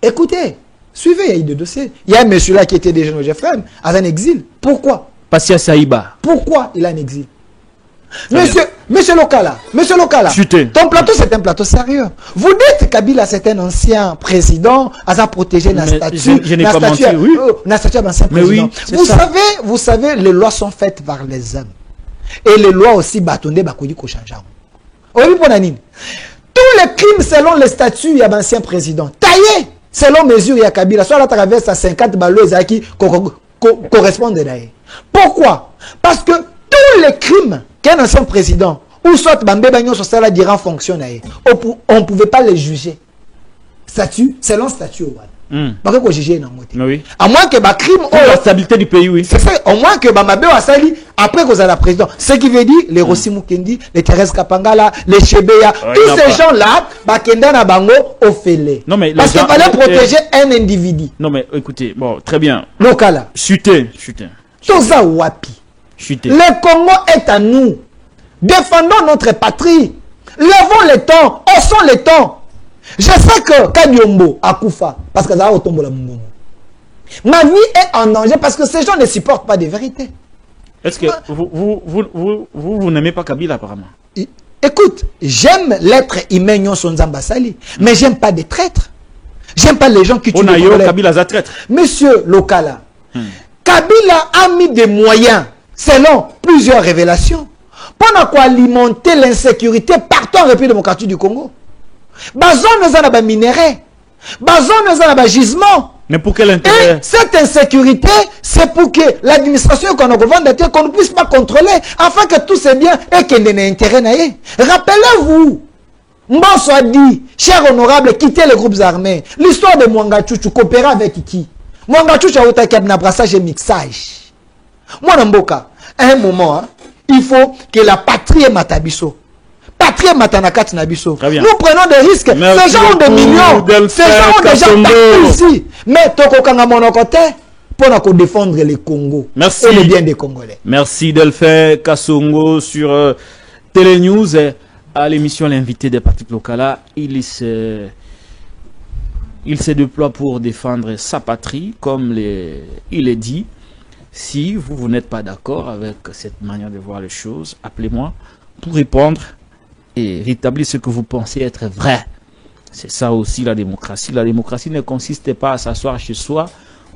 Écoutez. Suivez, il y a eu des dossiers. Il y a un monsieur là qui était déjà au Jeffrem, à un exil. Pourquoi? Passia Saïba. Pourquoi il a un exil? Monsieur Lokala, ton plateau c'est un plateau sérieux. Vous dites Kabila c'est un ancien président, à sa protégé la statue. Je n'ai pas menti, oui. La statue d'ancien président. Oui, vous savez, les lois sont faites par les hommes. Et les lois aussi, bâtonnées, bakodi ko changeant. Tous les crimes selon les statuts, il y a un ancien président. Taillé! Selon mesure, il y a Kabila. Soit la traverse à 50 balles qui correspondent d'ailleurs. Pourquoi? Parce que tous les crimes qu'un ancien président, ou soit Bambé Bagnon sur ça, dira fonctionne, on ne pouvait pas les juger. Statut, selon statut. Pas que juger non. Oui. À moins que ma crime la stabilité du pays, oui. C'est ça, au moins que Bamabé a sali après que vous avez la président. Ce qui veut dire les Rossi Mukendi, les Thérèse Kapangala, les Chebeya, tous ces gens-là, Bakenda na bango au fêlé. Non mais parce qu'il fallait protéger un individu. Non mais écoutez, bon, très bien. Local. Chuter. Toza wapi. Chuter. Le Congo est à nous. Défendons notre patrie. Levons les temps, haussons les temps. Je sais que Kanyombo a Koufa, parce que ça a tombé la Mungomo. Ma vie est en danger parce que ces gens ne supportent pas des vérités. Est-ce que vous n'aimez pas Kabila apparemment? Écoute, j'aime l'être humain son Zambasali, mais j'aime pas des traîtres. J'aime pas les gens qui tuent les Kabila za traître. Monsieur Lokala, Kabila a mis des moyens, selon plusieurs révélations, pour alimenter l'insécurité partout en République démocratique du Congo. Bazon nous en a minéraux. Bazon nous en a gisement. Mais pour quel intérêt? Et cette insécurité, c'est pour que l'administration qu'on ne puisse pas contrôler, afin que tout c'est bien et qu'il n'y ait intérêt. Rappelez-vous, Mbanso a dit, cher honorable, quittez les groupes armés. L'histoire de Mwangachouchou, coopérer avec qui? Mwangachouchou a été un brassage et mixage. Moi, Namboka, à un moment, il faut que la patrie est matabiso. Patrie matanakat nabiso. Nous prenons des risques. Ces gens ont des millions. Ces gens ont des gens partout ici. Mais Tokokanga Monokote pour défendre les Congo. Merci. Et le bien des Congolais. Merci Delphin Kassongo sur Télénews. À l'émission L'invité des Patrick Lokala. Il se déploie pour défendre sa patrie, comme il est dit. Si vous n'êtes pas d'accord avec cette manière de voir les choses, appelez-moi pour répondre et rétablir ce que vous pensez être vrai. C'est ça aussi la démocratie. La démocratie ne consiste pas à s'asseoir chez soi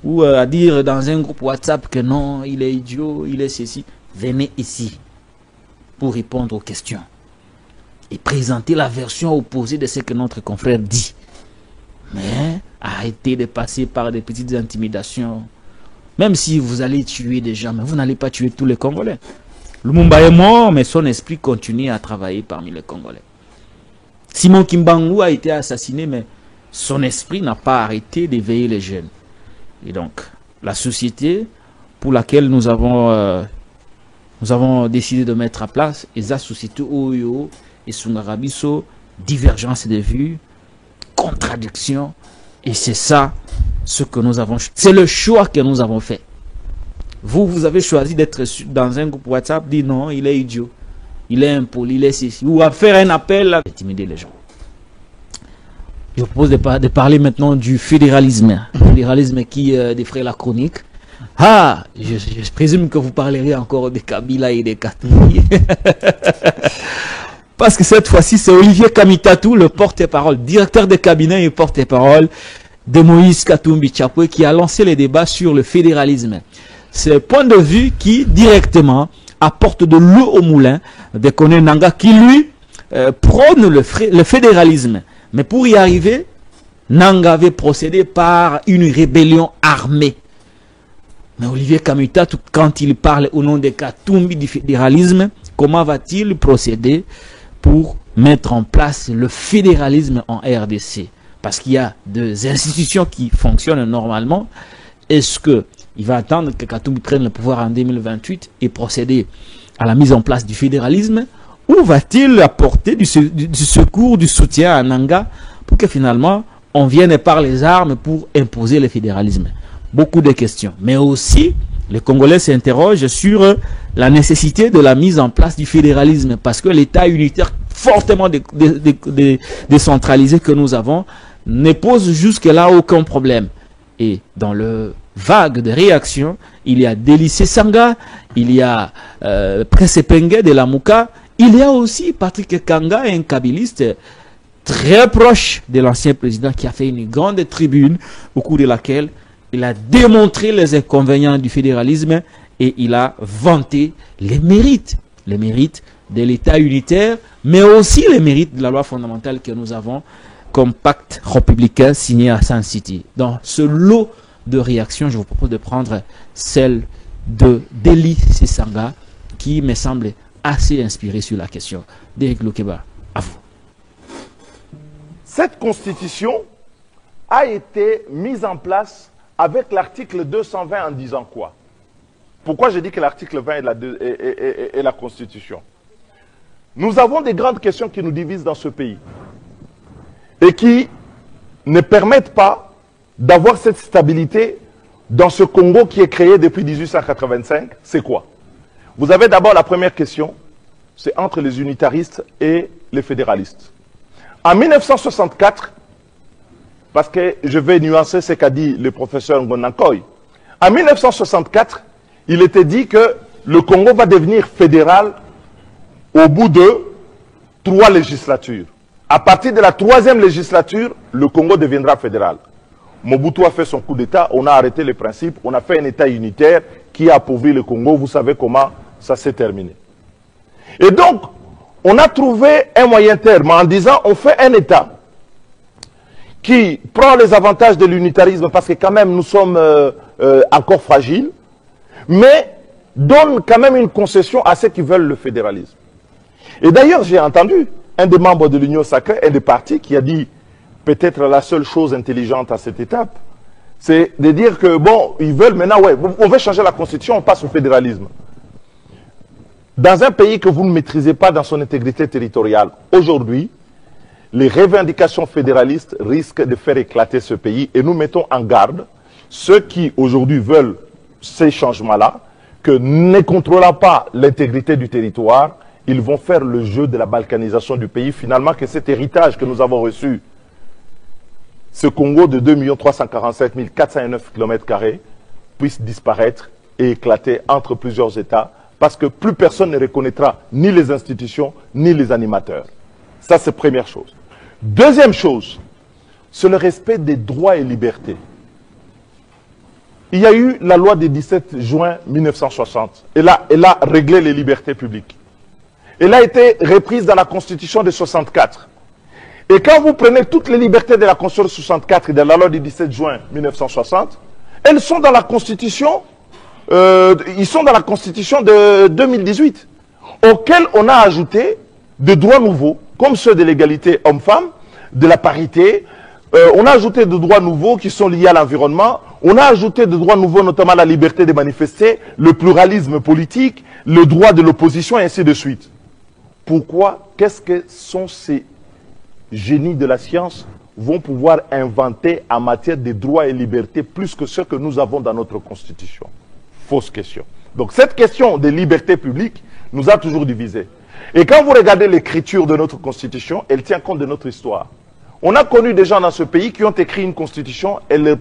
ou à dire dans un groupe WhatsApp que non, il est idiot, il est ceci. Venez ici pour répondre aux questions et présenter la version opposée de ce que notre confrère dit. Mais arrêtez de passer par des petites intimidations. Même si vous allez tuer des gens, mais vous n'allez pas tuer tous les Congolais. Lumumba est mort, mais son esprit continue à travailler parmi les Congolais. Simon Kimbangu a été assassiné, mais son esprit n'a pas arrêté d'éveiller les jeunes. Et donc, la société pour laquelle nous avons décidé de mettre à place, et la société Oyo et Sungarabiso, divergence de vues, contradiction, et c'est ça ce que nous avons, c'est le choix que nous avons fait. Vous avez choisi d'être dans un groupe WhatsApp, dit non, il est idiot, il est impoli, il est ceci, ou à faire un appel à intimider les gens. Je vous propose de parler maintenant du fédéralisme. Fédéralisme qui défraie la chronique. Ah, je présume que vous parlerez encore de Kabila et de Katumbi. Parce que cette fois-ci, c'est Olivier Kamitatou, le porte-parole, directeur de cabinet et porte-parole de Moïse Katumbi Tchapoué, qui a lancé les débats sur le fédéralisme. C'est un point de vue qui, directement, apporte de l'eau au moulin de Kone Nanga, qui, lui, prône le fédéralisme. Mais pour y arriver, Nanga avait procédé par une rébellion armée. Mais Olivier Kamitatou, quand il parle au nom de Katumbi du fédéralisme, comment va-t-il procéder pour mettre en place le fédéralisme en RDC? Parce qu'il y a des institutions qui fonctionnent normalement. Est-ce qu'il va attendre que Katumbi prenne le pouvoir en 2028 et procéder à la mise en place du fédéralisme? Ou va-t-il apporter du secours, du soutien à Nanga pour que finalement on vienne par les armes pour imposer le fédéralisme? Beaucoup de questions. Mais aussi, les Congolais s'interrogent sur la nécessité de la mise en place du fédéralisme parce que l'État unitaire fortement décentralisé que nous avons ne pose jusque-là aucun problème. Et dans le vague de réactions, il y a Délicé Sanga, il y a Prince Penge de la Mouka, il y a aussi Patrick Kanga, un kabiliste très proche de l'ancien président qui a fait une grande tribune au cours de laquelle il a démontré les inconvénients du fédéralisme et il a vanté les mérites de l'État unitaire, mais aussi les mérites de la loi fondamentale que nous avons comme pacte républicain signé à Sun City. Dans ce lot de réactions, je vous propose de prendre celle de Délicé Sanga qui me semble assez inspiré sur la question. Derek Lokeba, à vous. Cette constitution a été mise en place avec l'article 220 en disant quoi? Pourquoi je dis que l'article 20 est la constitution? Nous avons des grandes questions qui nous divisent dans ce pays et qui ne permettent pas d'avoir cette stabilité dans ce Congo qui est créé depuis 1885. C'est quoi? Vous avez d'abord la première question, c'est entre les unitaristes et les fédéralistes. En 1964, parce que je vais nuancer ce qu'a dit le professeur Ngonankoy, en 1964, il était dit que le Congo va devenir fédéral au bout de 3 législatures. À partir de la 3e législature, le Congo deviendra fédéral. Mobutu a fait son coup d'État, on a arrêté les principes, on a fait un État unitaire qui a appauvri le Congo. Vous savez comment ça s'est terminé. Et donc, on a trouvé un moyen terme en disant on fait un État qui prend les avantages de l'unitarisme parce que quand même nous sommes encore fragiles, mais donne quand même une concession à ceux qui veulent le fédéralisme. Et d'ailleurs, j'ai entendu un des membres de l'Union sacrée, un des partis, qui a dit peut-être la seule chose intelligente à cette étape, c'est de dire que bon, ils veulent maintenant, ouais, on veut changer la constitution, on passe au fédéralisme. Dans un pays que vous ne maîtrisez pas dans son intégrité territoriale, aujourd'hui, les revendications fédéralistes risquent de faire éclater ce pays et nous mettons en garde ceux qui aujourd'hui veulent ces changements-là, que ne contrôlant pas l'intégrité du territoire, ils vont faire le jeu de la balkanisation du pays. Finalement, que cet héritage que nous avons reçu, ce Congo de 2 347 409 km², puisse disparaître et éclater entre plusieurs États, parce que plus personne ne reconnaîtra ni les institutions, ni les animateurs. Ça, c'est première chose. Deuxième chose, c'est le respect des droits et libertés. Il y a eu la loi du 17 juin 1960. Elle a réglé les libertés publiques. Elle a été reprise dans la Constitution de 64. Et quand vous prenez toutes les libertés de la Constitution de 64 et de la loi du 17 juin 1960, elles sont dans la Constitution, ils sont dans la Constitution de 2018, auquel on a ajouté des droits nouveaux, comme ceux de l'égalité homme-femme, de la parité. On a ajouté des droits nouveaux qui sont liés à l'environnement. On a ajouté des droits nouveaux, notamment la liberté de manifester, le pluralisme politique, le droit de l'opposition, et ainsi de suite. Pourquoi? Qu'est-ce que sont ces génies de la science vont pouvoir inventer en matière de droits et libertés plus que ce que nous avons dans notre Constitution? Fausse question. Donc cette question des libertés publiques nous a toujours divisés. Et quand vous regardez l'écriture de notre Constitution, elle tient compte de notre histoire. On a connu des gens dans ce pays qui ont écrit une Constitution, elle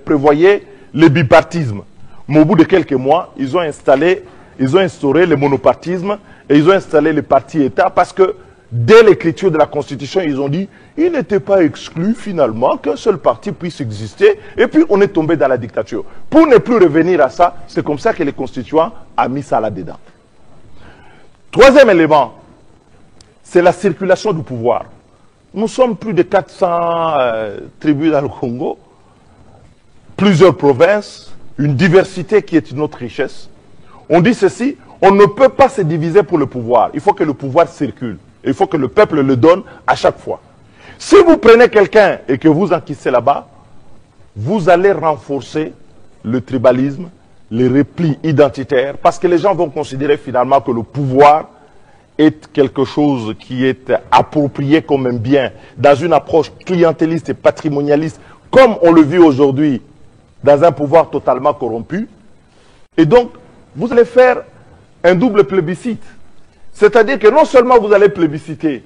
prévoyait le bipartisme. Mais au bout de quelques mois, ils ont instauré le monopartisme et ils ont installé les partis-États parce que dès l'écriture de la Constitution, ils ont dit il n'était pas exclu finalement qu'un seul parti puisse exister, et puis on est tombé dans la dictature. Pour ne plus revenir à ça, c'est comme ça que les constituants ont mis ça là-dedans. Troisième élément, c'est la circulation du pouvoir. Nous sommes plus de 400 tribus dans le Congo, plusieurs provinces, une diversité qui est notre richesse. On dit ceci, on ne peut pas se diviser pour le pouvoir. Il faut que le pouvoir circule. Il faut que le peuple le donne à chaque fois. Si vous prenez quelqu'un et que vous enquistez là-bas, vous allez renforcer le tribalisme, les replis identitaires, parce que les gens vont considérer finalement que le pouvoir est quelque chose qui est approprié comme un bien dans une approche clientéliste et patrimonialiste, comme on le vit aujourd'hui dans un pouvoir totalement corrompu. Et donc, vous allez faire un double plébiscite. C'est-à-dire que non seulement vous allez plébisciter.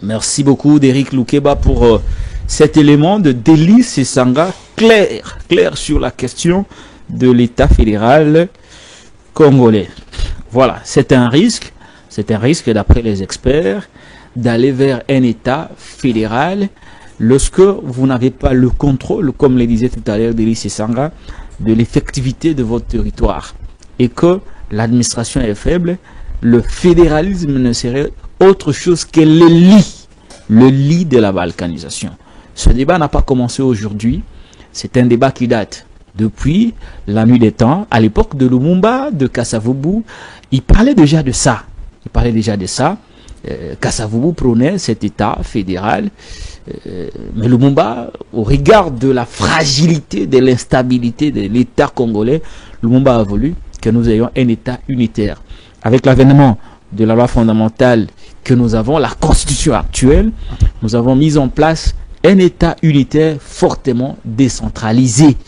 Merci beaucoup d'Éric Loukeba pour cet élément de Délice et Sanga clair sur la question de l'État fédéral congolais. Voilà, c'est un risque d'après les experts d'aller vers un État fédéral lorsque vous n'avez pas le contrôle, comme le disait tout à l'heure Délice et Sanga, de l'effectivité de votre territoire et que l'administration est faible. Le fédéralisme ne serait autre chose que le lit de la balkanisation. Ce débat n'a pas commencé aujourd'hui, c'est un débat qui date depuis la nuit des temps. À l'époque de Lumumba, de Kasavubu, il parlait déjà de ça. Kasavubu prônait cet État fédéral, mais Lumumba, au regard de la fragilité, de l'instabilité de l'État congolais, Lumumba a voulu que nous ayons un État unitaire. Avec l'avènement de la loi fondamentale que nous avons, la constitution actuelle, nous avons mis en place un État unitaire fortement décentralisé,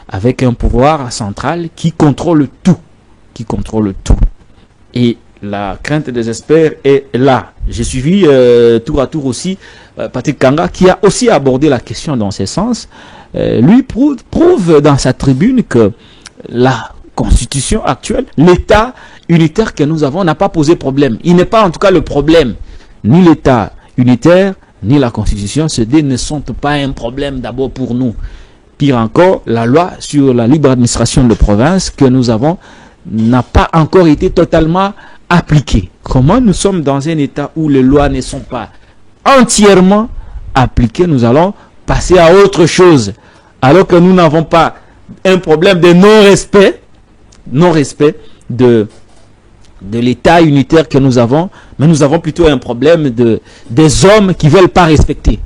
avec un pouvoir central qui contrôle tout. Et la crainte des experts est là. J'ai suivi tour à tour aussi Patrick Kanga, qui a aussi abordé la question dans ce sens. Lui prouve dans sa tribune que la constitution actuelle, l'État unitaire que nous avons n'a pas posé problème. Il n'est pas en tout cas le problème. Ni l'État unitaire, ni la constitution, ces deux ne sont pas un problème d'abord pour nous. Pire encore, la loi sur la libre administration de province que nous avons n'a pas encore été totalement appliquée. Comment nous sommes dans un État où les lois ne sont pas entièrement appliquées, nous allons passer à autre chose, alors que nous n'avons pas un problème de non-respect de l'État unitaire que nous avons, mais nous avons plutôt un problème des hommes qui ne veulent pas respecter.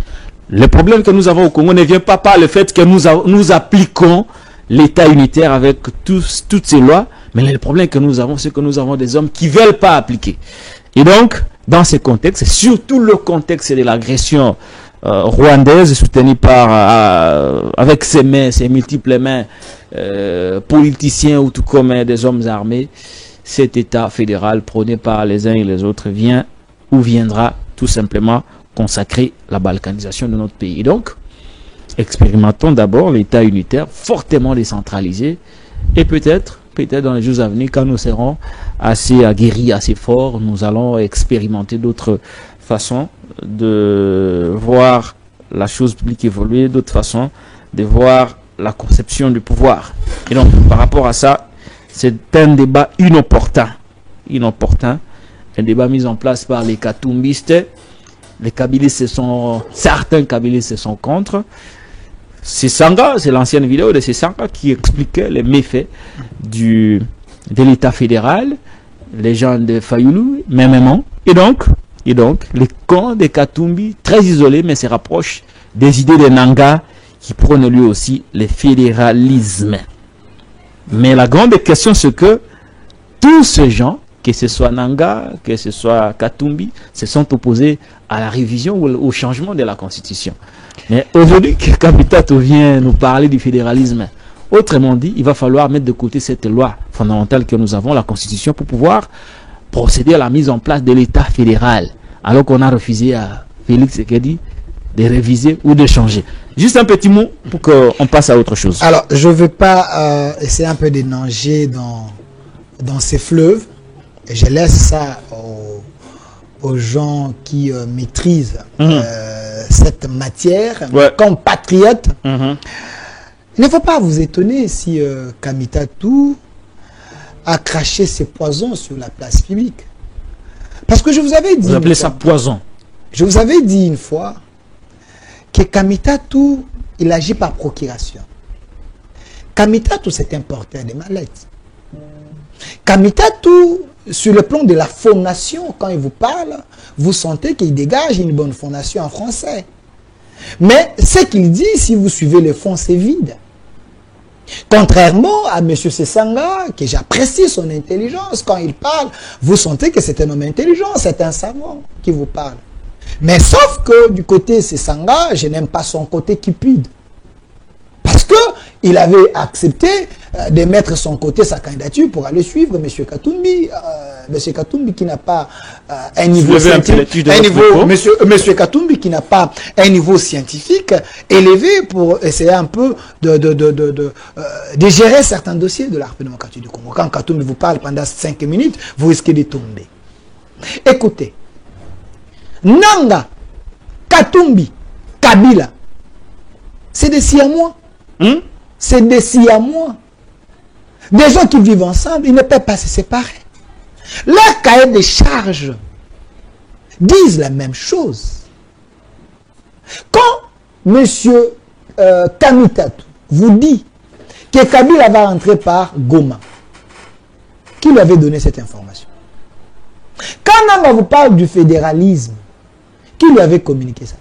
Le problème que nous avons au Congo ne vient pas par le fait que nous appliquons l'État unitaire avec toutes ces lois, mais le problème que nous avons, c'est que nous avons des hommes qui ne veulent pas appliquer. Et donc, dans ce contexte, surtout le contexte de l'agression rwandaise soutenue avec ses multiples mains, politiciens ou tout comme des hommes armés, cet État fédéral prôné par les uns et les autres viendra tout simplement consacrer la balkanisation de notre pays. Donc, expérimentons d'abord l'État unitaire fortement décentralisé et peut-être dans les jours à venir, quand nous serons assez aguerris, assez forts, nous allons expérimenter d'autres façons de voir la chose publique évoluer, d'autres façons de voir la conception du pouvoir. Et donc, par rapport à ça, c'est un débat inopportun. Un débat mis en place par les katumbistes. Les kabylistes certains kabylistes sont contre. C'est Sanga, c'est l'ancienne vidéo de Sanga qui expliquait les méfaits de l'État fédéral, les gens de Fayoulou, même. Et donc, les camps des Katumbi, très isolés, mais se rapprochent des idées de Nanga qui prônent lui aussi le fédéralisme. Mais la grande question, c'est que tous ces gens, que ce soit Nanga, que ce soit Katumbi, se sont opposés à la révision ou au changement de la Constitution. Mais aujourd'hui, que Kamitatou vient nous parler du fédéralisme, autrement dit, il va falloir mettre de côté cette loi fondamentale que nous avons, la Constitution, pour pouvoir procéder à la mise en place de l'État fédéral, alors qu'on a refusé à Félix Tshisekedi de réviser ou de changer. Juste un petit mot pour qu'on passe à autre chose. Alors, je ne veux pas essayer un peu de nager dans ces fleuves. Et je laisse ça aux gens qui maîtrisent cette matière, comme patriotes. Il ne faut pas vous étonner si Kamitatou a craché ses poisons sur la place publique. Parce que je vous avais dit... Vous appelez ça poison? Je vous avais dit une fois que Kamitatou, il agit par procuration. Kamitatou, c'est un porteur de mallettes. Kamitatou, sur le plan de la fondation, quand il vous parle, vous sentez qu'il dégage une bonne fondation en français. Mais ce qu'il dit, si vous suivez le fond, c'est vide. Contrairement à M. Sesanga, que j'apprécie son intelligence, quand il parle, vous sentez que c'est un homme intelligent, c'est un savant qui vous parle. Mais sauf que du côté Sesanga, je n'aime pas son côté cupide. Parce qu'il avait accepté de mettre son côté sa candidature pour aller suivre M. Katumbi. M. Katumbi qui n'a pas un niveau scientifique. M. Katumbi qui n'a pas un niveau scientifique élevé pour essayer un peu de gérer certains dossiers de la République démocratique du Congo. Quand Katumbi vous parle pendant 5 minutes, vous risquez de tomber. Écoutez, Nanga, Katumbi, Kabila, c'est des Siamois. C'est des Siamois. Des gens qui vivent ensemble, ils ne peuvent pas se séparer. Leurs cahiers de charges disent la même chose. Quand M. Kamitatou vous dit que Kabila va rentrer par Goma, qui lui avait donné cette information? Quand Nanga vous parle du fédéralisme, qui lui avait communiqué ça?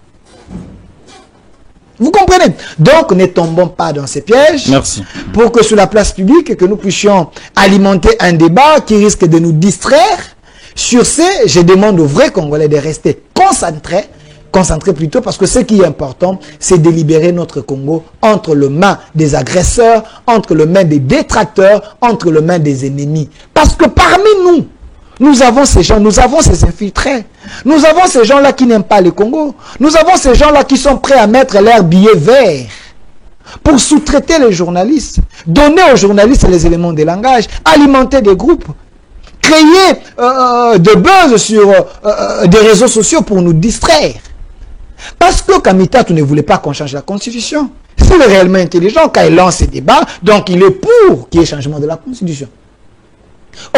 Vous comprenez? Donc, ne tombons pas dans ces pièges. Merci. Pour que sur la place publique, que nous puissions alimenter un débat qui risque de nous distraire. Sur ce, je demande aux vrais Congolais de rester concentrés plutôt, parce que ce qui est important, c'est de libérer notre Congo entre les mains des agresseurs, entre les mains des détracteurs, entre les mains des ennemis. Parce que parmi nous, nous avons ces gens, nous avons ces infiltrés. Nous avons ces gens-là qui n'aiment pas le Congo. Nous avons ces gens-là qui sont prêts à mettre leurs billets verts pour sous-traiter les journalistes, donner aux journalistes les éléments de langage, alimenter des groupes, créer de buzz sur des réseaux sociaux pour nous distraire. Parce que Kamitatou ne voulait pas qu'on change la Constitution. S'il est réellement intelligent, quand il lance ces débats, donc il est pour qu'il y ait changement de la Constitution.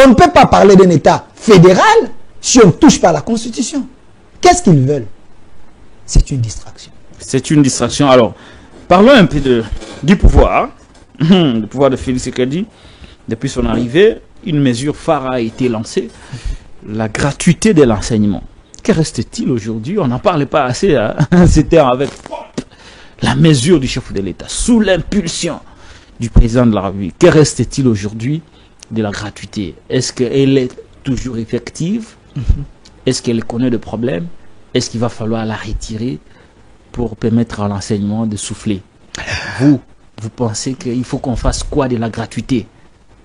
On ne peut pas parler d'un État fédéral si on ne touche pas à la Constitution. Qu'est-ce qu'ils veulent? C'est une distraction. C'est une distraction. Alors, parlons un peu du pouvoir. Le pouvoir de Félix Tshisekedi. Depuis son arrivée, une mesure phare a été lancée. La gratuité de l'enseignement. Que reste-t-il aujourd'hui? On n'en parle pas assez. Hein? C'était avec la mesure du chef de l'État, sous l'impulsion du président de la République. Que reste-t-il aujourd'hui de la gratuité? Est-ce qu'elle est toujours effective? Est-ce qu'elle connaît des problèmes? Est-ce qu'il va falloir la retirer pour permettre à l'enseignement de souffler? Vous pensez qu'il faut qu'on fasse quoi de la gratuité?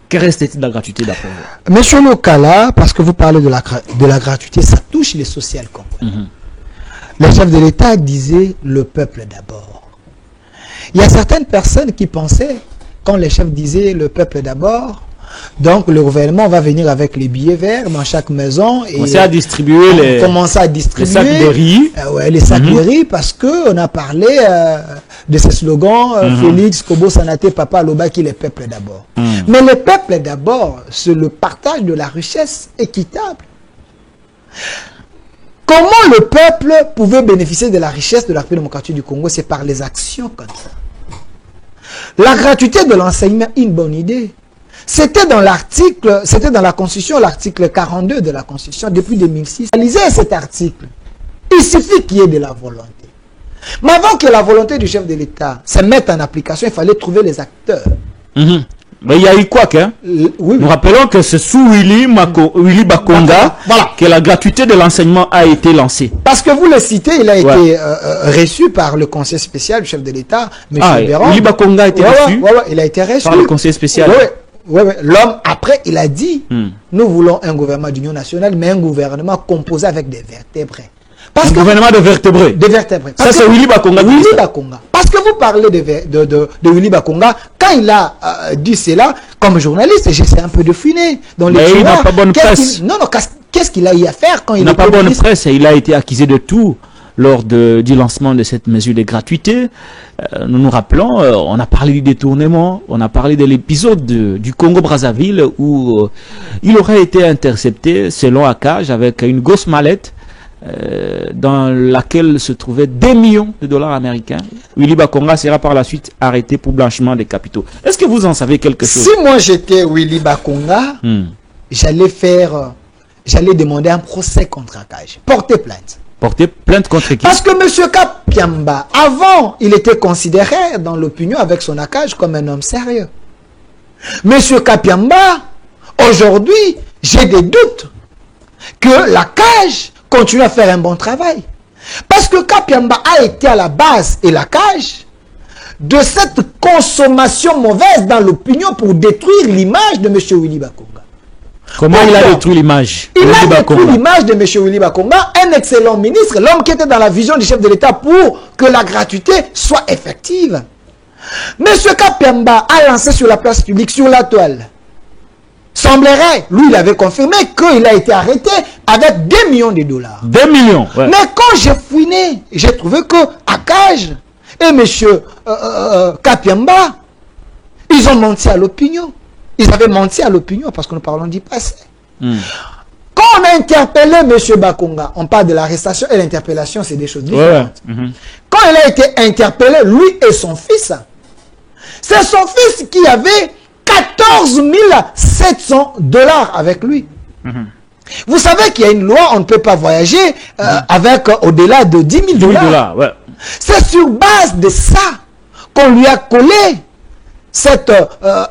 Que reste-t-il de la gratuité d'après vous? Monsieur Lokala, parce que vous parlez de la gratuité, ça touche les social congolais. Le chef de l'État disait le peuple d'abord. Il y a certaines personnes qui pensaient, quand le chef disait le peuple d'abord, Donc le gouvernement va venir avec les billets verts dans chaque maison et commencer à distribuer commencer à distribuer les sacs de riz. Ouais, les sacs de riz, parce que on a parlé de ce slogan Félix Kobo Sanate Papa Lobaki, les peuples d'abord. Mais le peuple d'abord, c'est le partage de la richesse équitable. Comment le peuple pouvait bénéficier de la richesse de la République démocratique du Congo? C'est par les actions comme ça. La gratuité de l'enseignement, une bonne idée. C'était dans l'article, c'était dans la Constitution, l'article 42 de la Constitution, depuis 2006. Lisez cet article. Il suffit qu'il y ait de la volonté. Mais avant que la volonté du chef de l'État se mette en application, il fallait trouver les acteurs. Mais il y a eu quoi hein? Oui. Nous rappelons que c'est sous Willy Bakonga que la gratuité de l'enseignement a été lancée. Parce que vous le citez, il a été reçu par le conseil spécial du chef de l'État, M. Béran. Willy Bakonga a été reçu il a été reçu par le conseil spécial. L'homme, après, il a dit, nous voulons un gouvernement d'union nationale, mais un gouvernement composé avec des vertébrés. Un gouvernement de vertébrés. De vertébrés. Ça, c'est Willy Bakonga. Willy Bakonga. Parce que vous parlez de Willy Bakonga, quand il a dit cela, comme journaliste, j'essaie un peu de fouiner dans les mais il n'a pas bonne presse. Non, qu'est-ce qu'il a eu à faire quand il n'a pas bonne presse et il a été accusé de tout lors du lancement de cette mesure de gratuité. Nous nous rappelons, on a parlé du détournement, on a parlé de l'épisode du Congo-Brazzaville où il aurait été intercepté, selon Akage, avec une grosse mallette dans laquelle se trouvaient des millions de dollars américains. Willy Bakonga sera par la suite arrêté pour blanchiment des capitaux. Est-ce que vous en savez quelque chose? Si moi j'étais Willy Bakonga, j'allais demander un procès contre Akage, porter plainte. Porter plainte contre qui? Parce que M. Kapiamba, avant, il était considéré dans l'opinion avec son Akage comme un homme sérieux. M. Kapiamba, aujourd'hui, j'ai des doutes que l'Akage continue à faire un bon travail. Parce que Kapiamba a été à la base et l'Akage de cette consommation mauvaise dans l'opinion pour détruire l'image de M. Willy Bakonga. Comment il a détruit l'image? Il a détruit l'image de M. Willy Bakonga, un excellent ministre, l'homme qui était dans la vision du chef de l'État pour que la gratuité soit effective. M. Kapiamba a lancé sur la place publique, sur la toile. Semblerait, lui, il avait confirmé qu'il a été arrêté avec 2 millions de dollars. 2 millions, ouais. Mais quand j'ai fouiné, j'ai trouvé que Akage et M. Kapiamba, ils ont menti à l'opinion. Ils avaient menti à l'opinion parce que nous parlons du passé. Quand on a interpellé M. Bakonga, on parle de l'arrestation et l'interpellation, c'est des choses différentes. Quand il a été interpellé, lui et son fils, c'est son fils qui avait 14 700 dollars avec lui. Vous savez qu'il y a une loi, on ne peut pas voyager avec au-delà de 10 000 dollars. C'est sur base de ça qu'on lui a collé cette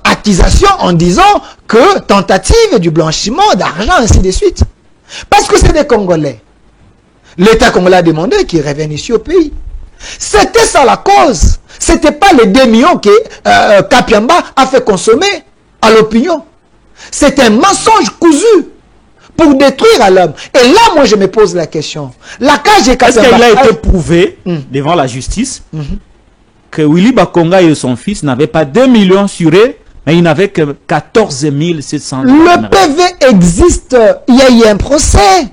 accusation en disant que tentative du blanchiment d'argent, ainsi de suite. Parce que c'est des Congolais. L'État congolais a demandé qu'ils reviennent ici au pays. C'était ça la cause. C'était pas les 2 millions que Kapiamba a fait consommer à l'opinion. C'est un mensonge cousu pour détruire à l'homme. Et là, moi, je me pose la question. Est-ce qu'il a été prouvé devant la justice que Willy Bakonga et son fils n'avaient pas 2 millions sur eux, mais ils n'avaient que 14 700 dollars. Le PV existe. Il y a eu un procès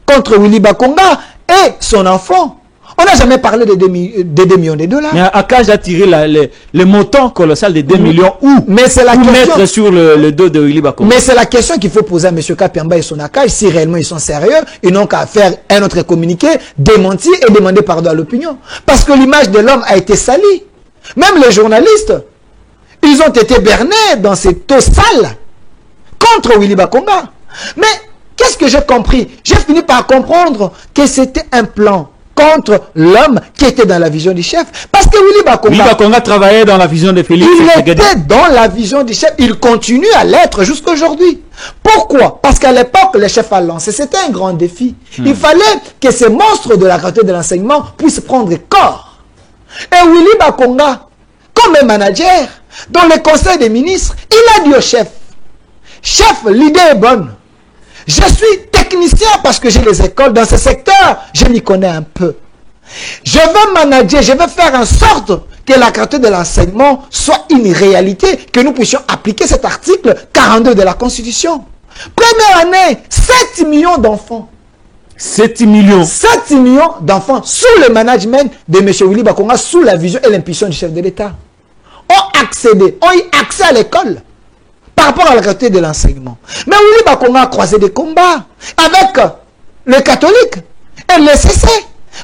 contre Willy Bakonga et son enfant. On n'a jamais parlé de 2 millions de dollars. Mais Akage a tiré le montant colossal de 2 millions mais c'est la question, mettre sur le dos de Willy Bakonga. Mais c'est la question qu'il faut poser à M. Kapiamba et son Akage, si réellement ils sont sérieux, ils n'ont qu'à faire un autre communiqué, démentir et demander pardon à l'opinion. Parce que l'image de l'homme a été salie. Même les journalistes, ils ont été bernés dans cette eau sale contre Willy Bakonga. Mais qu'est-ce que j'ai compris? J'ai fini par comprendre que c'était un plan contre l'homme qui était dans la vision du chef. Parce que Willy Bakonga travaillait dans la vision de Félix. Il était dans la vision du chef. Il continue à l'être jusqu'à aujourd'hui. Pourquoi? Parce qu'à l'époque, le chef a lancé. C'était un grand défi. Il fallait que ces monstres de la gratuité de l'enseignement puissent prendre corps. Et Willy Bakonga, comme un manager, dans le conseil des ministres, il a dit au chef, chef, l'idée est bonne. Je suis technicien parce que j'ai les écoles dans ce secteur, je m'y connais un peu. Je veux manager, je veux faire en sorte que la gratuité de l'enseignement soit une réalité, que nous puissions appliquer cet article 42 de la Constitution. Première année, 7 millions d'enfants. 7 millions. 7 millions d'enfants sous le management de M. Willy Bakonga, sous la vision et l'impulsion du chef de l'État, ont eu accès à l'école par rapport à la gratuité de l'enseignement. Mais Willy Bakonga a croisé des combats avec les catholiques et les CC.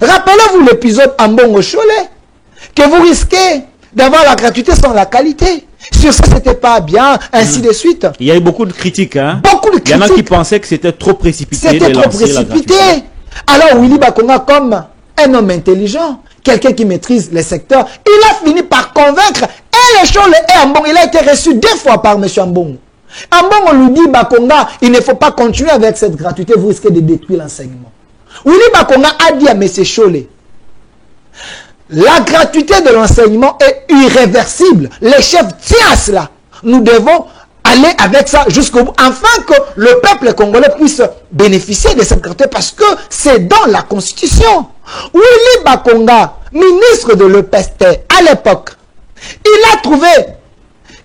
Rappelez-vous l'épisode en Bongo Cholet, que vous risquez d'avoir la gratuité sans la qualité. Sur ça, c'était pas bien, ainsi de suite. Il y a eu beaucoup de critiques. Hein? Beaucoup de critiques. Il y en a qui pensaient que c'était trop précipité. C'était trop précipité. Alors Willy Bakonga, comme un homme intelligent, quelqu'un qui maîtrise les secteurs, il a fini par convaincre et les Cholet et Ambongo. Il a été reçu 2 fois par M. Ambongo. Ambongo lui dit, Bakonga, il ne faut pas continuer avec cette gratuité, vous risquez de détruire l'enseignement. Willy Bakonga a dit à M. Cholet, la gratuité de l'enseignement est irréversible. Les chefs tiennent à cela. Nous devons aller avec ça jusqu'au bout, afin que le peuple congolais puisse bénéficier de cette gratuité, parce que c'est dans la Constitution. Willy Bakonga, ministre de l'EPST à l'époque, il a trouvé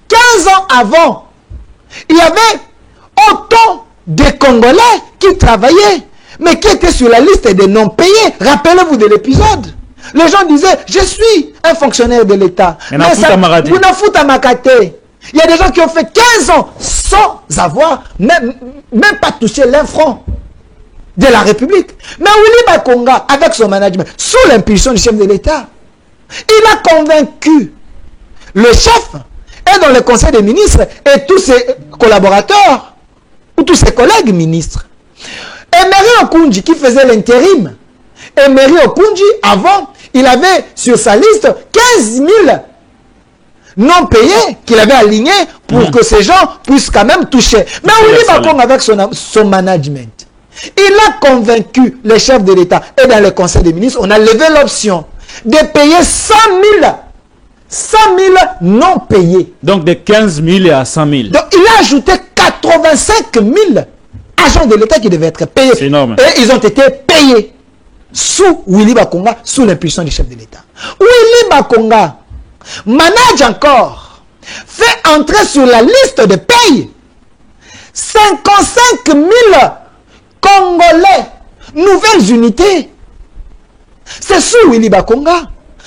15 ans avant, il y avait autant de Congolais qui travaillaient, mais qui étaient sur la liste des non-payés. Rappelez-vous de l'épisode. Les gens disaient, je suis un fonctionnaire de l'État. Mais vous n'en foutez à Makate. Il y a des gens qui ont fait 15 ans sans avoir même pas touché l'un franc de la République. Mais Willy Bakonga, avec son management, sous l'impulsion du chef de l'État, il a convaincu le chef et dans le conseil des ministres et tous ses collaborateurs ou tous ses collègues ministres. Emery Okunji qui faisait l'intérim. Emery Okunji, avant, il avait sur sa liste 15 000 non payés qu'il avait alignés pour que ces gens puissent quand même toucher. Mais Willy Bakonga, avec son management, il a convaincu les chefs de l'État et dans le conseil des ministres, on a levé l'option de payer 100 000 non payés. Donc de 15 000 à 100 000. Donc il a ajouté 85 000 agents de l'État qui devaient être payés. C'est énorme. Et ils ont été payés sous Willy Bakonga, sous l'impulsion du chef de l'État. Willy Bakonga manage encore, fait entrer sur la liste de paye 55 000 Congolais, nouvelles unités. C'est sous Willy Bakonga,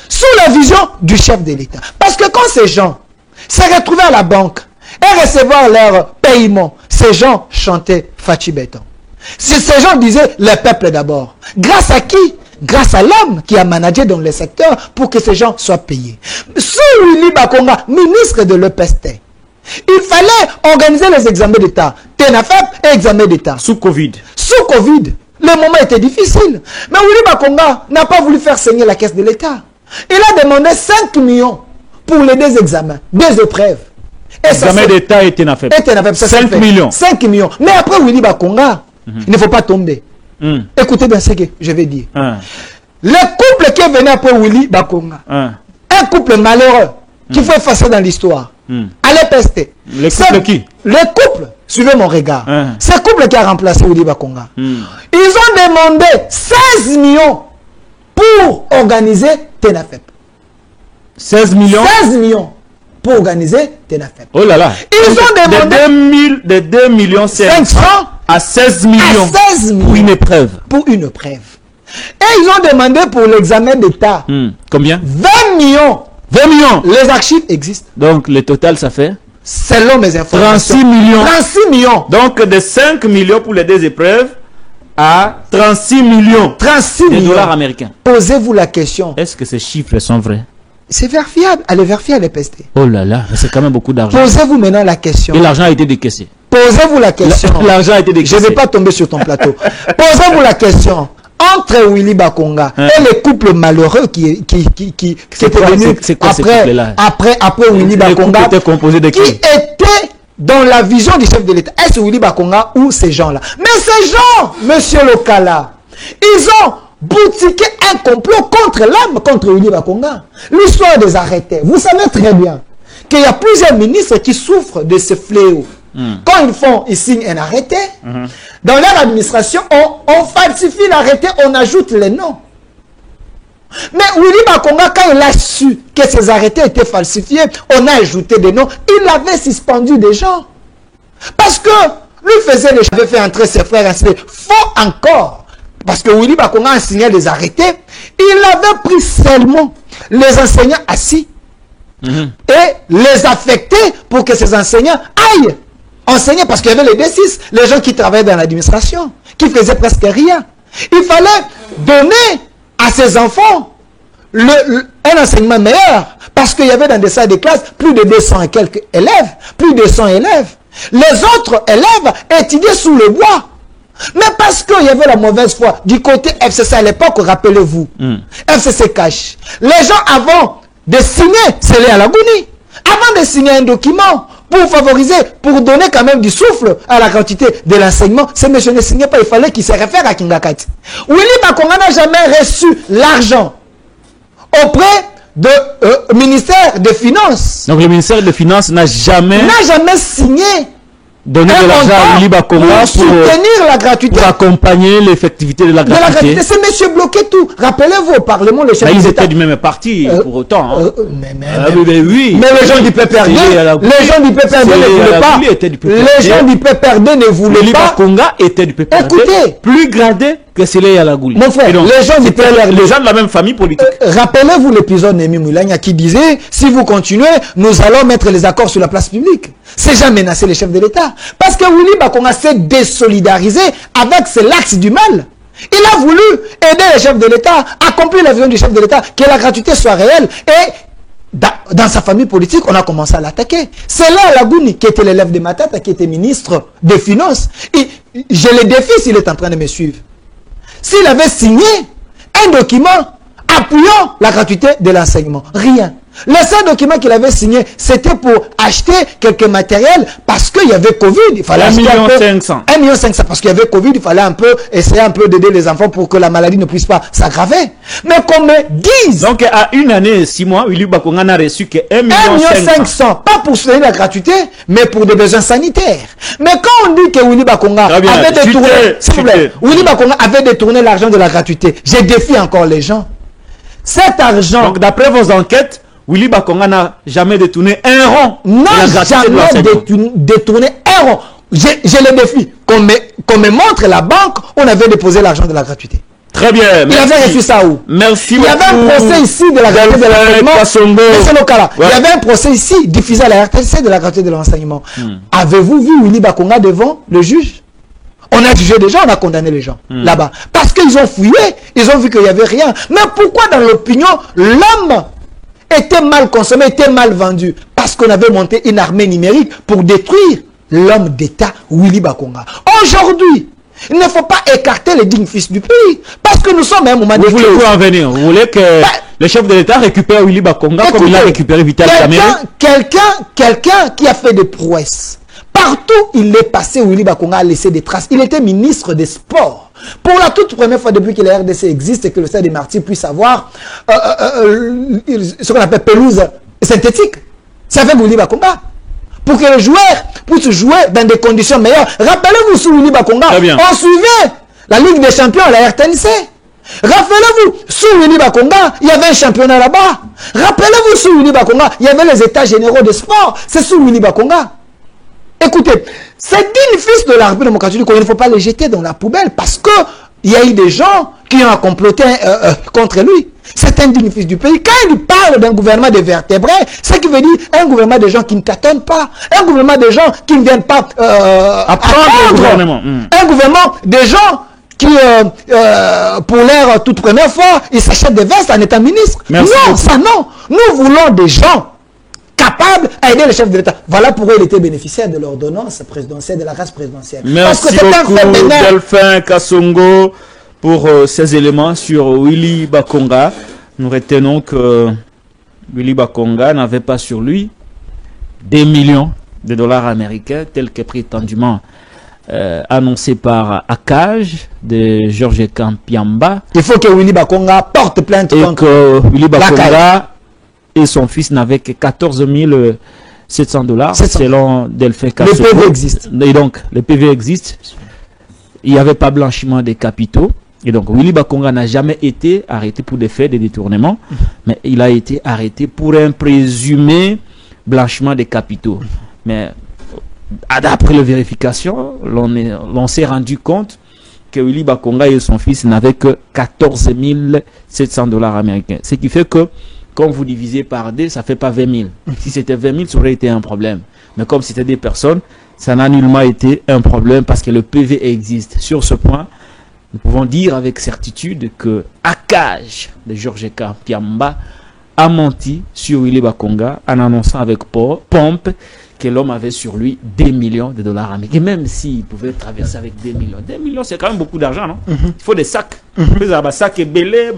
sous la vision du chef de l'État. Parce que quand ces gens se retrouvaient à la banque et recevoir leur paiement, ces gens chantaient Fachi Béton. Ces gens disaient le peuple d'abord. Grâce à qui? Grâce à l'homme qui a managé dans les secteurs pour que ces gens soient payés. Sous Willy Bakonga, ministre de l'EPST, il fallait organiser les examens d'État. TENAFEP et examens d'État. Sous Covid. Sous Covid. Le moment était difficile. Mais Willy Bakonga n'a pas voulu faire saigner la caisse de l'État. Il a demandé 5 millions pour les 2 examens, 2 épreuves. Examen d'État et TENAFEP. 5 millions. 5 millions. Mais après Willy Bakonga, il ne faut pas tomber. Écoutez bien ce que je vais dire. Le couple qui est venu après Willy Bakonga, un couple malheureux qu'il faut effacer dans l'histoire, à l'EPST. Le couple qui? Le couple, suivez mon regard, c'est le couple qui a remplacé Willy Bakonga. Ils ont demandé 16 millions pour organiser TENAFEP. 16 millions? 16 millions pour organiser TENAFEP. Oh là là. Ils ont demandé de 2 millions 500 à 16 millions, pour une épreuve. Pour une épreuve. Et ils ont demandé pour l'examen d'État. Combien? 20 millions. 20 millions. Les archives existent. Donc le total ça fait? Selon mes informations. 36 millions. 36 millions. Donc de 5 millions pour les 2 épreuves à 36 millions. 36 millions. Dollars américains. Posez-vous la question. Est-ce que ces chiffres sont vrais? C'est vérifiable. Allez vérifier à l'EPST. Oh là là, c'est quand même beaucoup d'argent. Posez-vous maintenant la question. Et l'argent a été décaissé. Posez-vous la question. L'argent a été décaissé. Je ne vais pas tomber sur ton plateau. Posez-vous la question. Entre Willy Bakonga et le couple malheureux qui était venu après Willy Bakonga, était composé de qui était dans la vision du chef de l'État. Est-ce Willy Bakonga ou ces gens-là? Mais ces gens, monsieur Lokala, ils ont boutiqué un complot contre l'âme, contre Willy Bakonga. L'histoire des arrêtés. Vous savez très bien qu'il y a plusieurs ministres qui souffrent de ce fléau. Quand ils signent un arrêté, dans leur administration, on falsifie l'arrêté, on ajoute les noms. Mais Willy Bakonga, quand il a su que ces arrêtés étaient falsifiés, on a ajouté des noms, il avait suspendu des gens. Parce que lui faisait les choses, avait fait entrer ses frères ainsi. Faux encore. Parce que Willy Bakonga a signé les arrêtés, il avait pris seulement les enseignants assis et les affecter pour que ces enseignants aillent enseigner. Parce qu'il y avait les D6, les gens qui travaillaient dans l'administration, qui faisaient presque rien. Il fallait donner à ces enfants un enseignement meilleur. Parce qu'il y avait dans des salles de classe plus de 200 et quelques élèves. Plus de 100 élèves. Les autres élèves étudiaient sous le bois. Mais parce qu'il y avait la mauvaise foi du côté FCC à l'époque, rappelez-vous, FCC cache. Les gens avant de signer, c'est les Alagouni. Avant de signer un document pour favoriser, pour donner quand même du souffle à la quantité de l'enseignement, ces messieurs ne signaient pas, il fallait qu'ils se réfèrent à Kingakati. Willy Bakonga n'a jamais reçu l'argent auprès du ministère des Finances. Donc le ministère des Finances n'a jamais signé donner de l'argent à Willy Bakonga pour soutenir la gratuité, pour accompagner l'effectivité de la gratuité. Ces messieurs bloquaient tout. Rappelez-vous au Parlement, les chefs ils étaient du même parti pour autant. Hein. Oui. Mais les gens du PPRD, les gens du PPRD ne voulaient pas. Les gens du PPRD ne voulaient pas. Willy Bakonga était du PPRD. Écoutez, plus gradé que Sélé Yalagouli. Mon frère, donc, les gens du PPRD, les gens de la même famille politique. Rappelez-vous l'épisode Némi Moulania qui disait, si vous continuez, nous allons mettre les accords sur la place publique. C'est jamais menacé les chefs de l'État. Parce que Willy Bakonga s'est désolidarisé avec l'axe du mal. Il a voulu aider les chefs de l'État, accomplir la vision du chef de l'État, que la gratuité soit réelle. Et dans sa famille politique, on a commencé à l'attaquer. C'est là Lagouni, qui était l'élève de Matata, qui était ministre des Finances. Et je le défie s'il est en train de me suivre. S'il avait signé un document appuyant la gratuité de l'enseignement, rien. Le seul document qu'il avait signé, c'était pour acheter quelques matériels parce qu'il y avait Covid. Il fallait 1,5 million. 1,5 million parce qu'il y avait Covid. Il fallait essayer un peu d'aider les enfants pour que la maladie ne puisse pas s'aggraver. Mais qu'on me dise. Donc à une année et 6 mois, Willy Bakonga n'a reçu que 1,5 million. Pas pour soutenir la gratuité, mais pour des besoins sanitaires. Mais quand on dit que Willy Bakonga avait détourné, s'il vous plaît, Willy Bakonga avait détourné l'argent de la gratuité, je défie encore les gens. Cet argent. Donc d'après vos enquêtes, Willy Bakonga n'a jamais détourné un rond. Non, jamais détourné un rond. Je le défie. Qu'on me montre la banque, on avait déposé l'argent de la gratuité. Très bien. Il avait reçu ça où? Merci beaucoup. Il y avait un procès ici de la gratuité de l'enseignement. Il y avait un procès ici, diffusé à la RTC de la gratuité de l'enseignement. Avez-vous vu Willy Bakonga devant le juge? On a jugé des gens, on a condamné les gens là-bas. Parce qu'ils ont fouillé, ils ont vu qu'il n'y avait rien. Mais pourquoi dans l'opinion, l'homme était mal consommé, était mal vendu? Parce qu'on avait monté une armée numérique pour détruire l'homme d'État Willy Bakonga. Aujourd'hui, il ne faut pas écarter les dignes fils du pays. Parce que nous sommes à un moment de crise. Vous voulez en venir? Vous voulez que le chef de l'État récupère Willy Bakonga comme il a récupéré Vital Kamerhe? Quelqu'un qui a fait des prouesses. Partout il est passé, Willy Bakonga a laissé des traces. Il était ministre des Sports. Pour la toute première fois depuis que la RDC existe et que le Stade des Martyrs puisse avoir ce qu'on appelle pelouse synthétique, c'est avec Willy Bakonga. Pour que les joueurs puissent jouer dans des conditions meilleures. Rappelez-vous sous Willy Bakonga, on suivait la Ligue des Champions à la RTNC. Rappelez-vous, sous Willy Bakonga, il y avait un championnat là-bas. Rappelez-vous, sous Willy Bakonga, il y avait les états généraux de sport. C'est sous Willy Bakonga. Écoutez, c'est digne fils de la République démocratique qu'il ne faut pas les jeter dans la poubelle parce qu'il y a eu des gens qui ont comploté contre lui. C'est un digne fils du pays. Quand il parle d'un gouvernement de vertébrés, c'est ce qui veut dire un gouvernement de gens qui ne tâtonnent pas. Un gouvernement de gens qui ne viennent pas apprendre. Le gouvernement. Un gouvernement de gens qui, pour leur toute première fois, ils s'achètent des vestes en étant ministre. Merci non, beaucoup. ça non. Nous voulons des gens capable à aider le chef de l'État. Voilà pourquoi il était bénéficiaire de l'ordonnance présidentielle, de la race présidentielle. Merci beaucoup, Delphin Kassongo, pour ces éléments sur Willy Bakonga. Nous retenons que Willy Bakonga n'avait pas sur lui des millions de dollars américains, tels que prétendument annoncé par Akaj de Georges Kampiamba. Il faut que Willy Bakonga porte plainte contre Willy Bakonga et son fils n'avaient que 14 700 $, selon Delphin Kassongo. Le PV existe. Et donc, le PV existe. Il n'y avait pas blanchiment des capitaux. Et donc, Willy Bakonga n'a jamais été arrêté pour des faits de détournement, mais il a été arrêté pour un présumé blanchiment des capitaux. Mais d'après la vérification, l'on s'est rendu compte que Willy Bakonga et son fils n'avaient que 14 700 $ américains. Ce qui fait que, quand vous divisez par 2, ça ne fait pas 20 000. Si c'était 20 000, ça aurait été un problème. Mais comme c'était des personnes, ça n'a nullement été un problème parce que le PV existe. Sur ce point, nous pouvons dire avec certitude que Akaj de Georges Piamba a menti sur Willy Bakonga en annonçant avec pompe que l'homme avait sur lui 2 millions de $ américains. Et même s'il pouvait traverser avec 2 millions, c'est quand même beaucoup d'argent, non? Il faut des sacs. Des sacs et belé,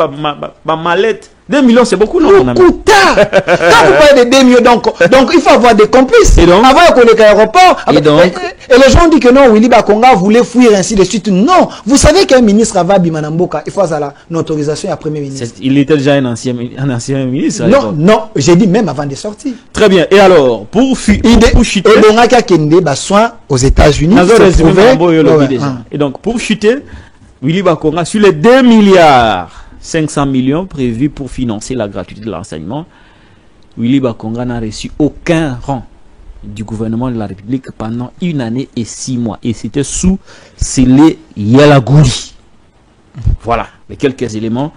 ma mallette. 2 millions, c'est beaucoup, non? Quand vous parlez de 2 millions, donc il faut avoir des complices. Et donc, avant qu'on ait l'aéroport. Et les gens disent que non, Willy Bakonga voulait fuir ainsi de suite. Non, vous savez qu'un ministre va Bimanamboka, il faut avoir une autorisation à premier ministre. Il était déjà un ancien ministre. Non, j'ai dit même avant de sortir. Très bien. Et alors, pour chuter. Et donc, à Kende, soin aux États-Unis. Et donc, pour chuter, Willy Bakonga, sur les 2 milliards 500 millions prévus pour financer la gratuité de l'enseignement, Willy Bakonga n'a reçu aucun rang du gouvernement de la République pendant 1 année et 6 mois. Et c'était sous Sélé Yalagouri. Voilà les quelques éléments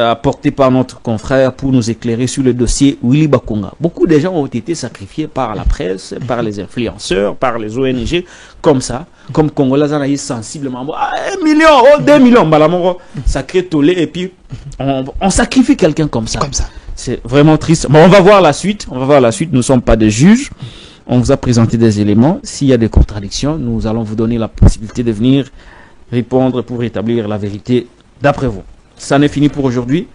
apportés par notre confrère pour nous éclairer sur le dossier Willy Bakonga. Beaucoup de gens ont été sacrifiés par la presse, par les influenceurs, par les ONG, comme ça. Comme Congolais, on a eu sensiblement 1 million, 2 millions, ça crée tollé et puis on sacrifie quelqu'un comme ça. C'est vraiment triste. Bon, on va voir la suite. Nous ne sommes pas des juges. On vous a présenté des éléments. S'il y a des contradictions, nous allons vous donner la possibilité de venir répondre pour établir la vérité d'après vous. Ça n'est fini pour aujourd'hui.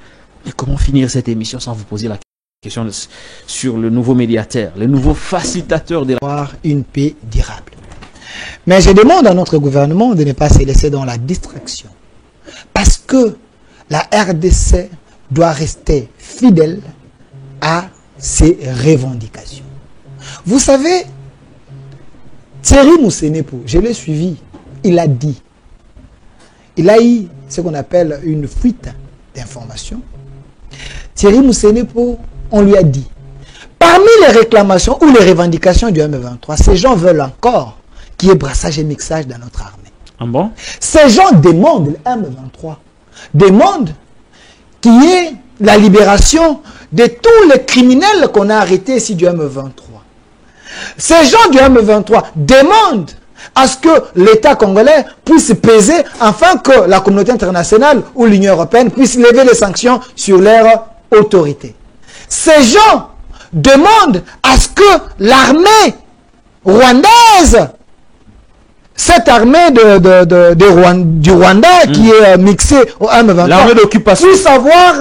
Et comment finir cette émission sans vous poser la question sur le nouveau médiateur, le nouveau facilitateur de une paix durable. Mais je demande à notre gouvernement de ne pas se laisser dans la distraction. Parce que la RDC doit rester fidèle à ses revendications. Vous savez, Thierry Moussenepo, je l'ai suivi, il a dit, il a eu ce qu'on appelle une fuite d'informations. Thierry Moussenepo, on lui a dit, parmi les réclamations ou les revendications du M23, ces gens veulent encore qu'il y ait brassage et mixage dans notre armée. Ah bon? Ces gens demandent, le M23, demandent qu'il y ait la libération de tous les criminels qu'on a arrêtés ici du M23. Ces gens du M23 demandent à ce que l'État congolais puisse peser afin que la communauté internationale ou l'Union européenne puisse lever les sanctions sur leur autorité. Ces gens demandent à ce que l'armée rwandaise, cette armée du Rwanda qui est mixée au M23, l'armée d'occupation, puisse avoir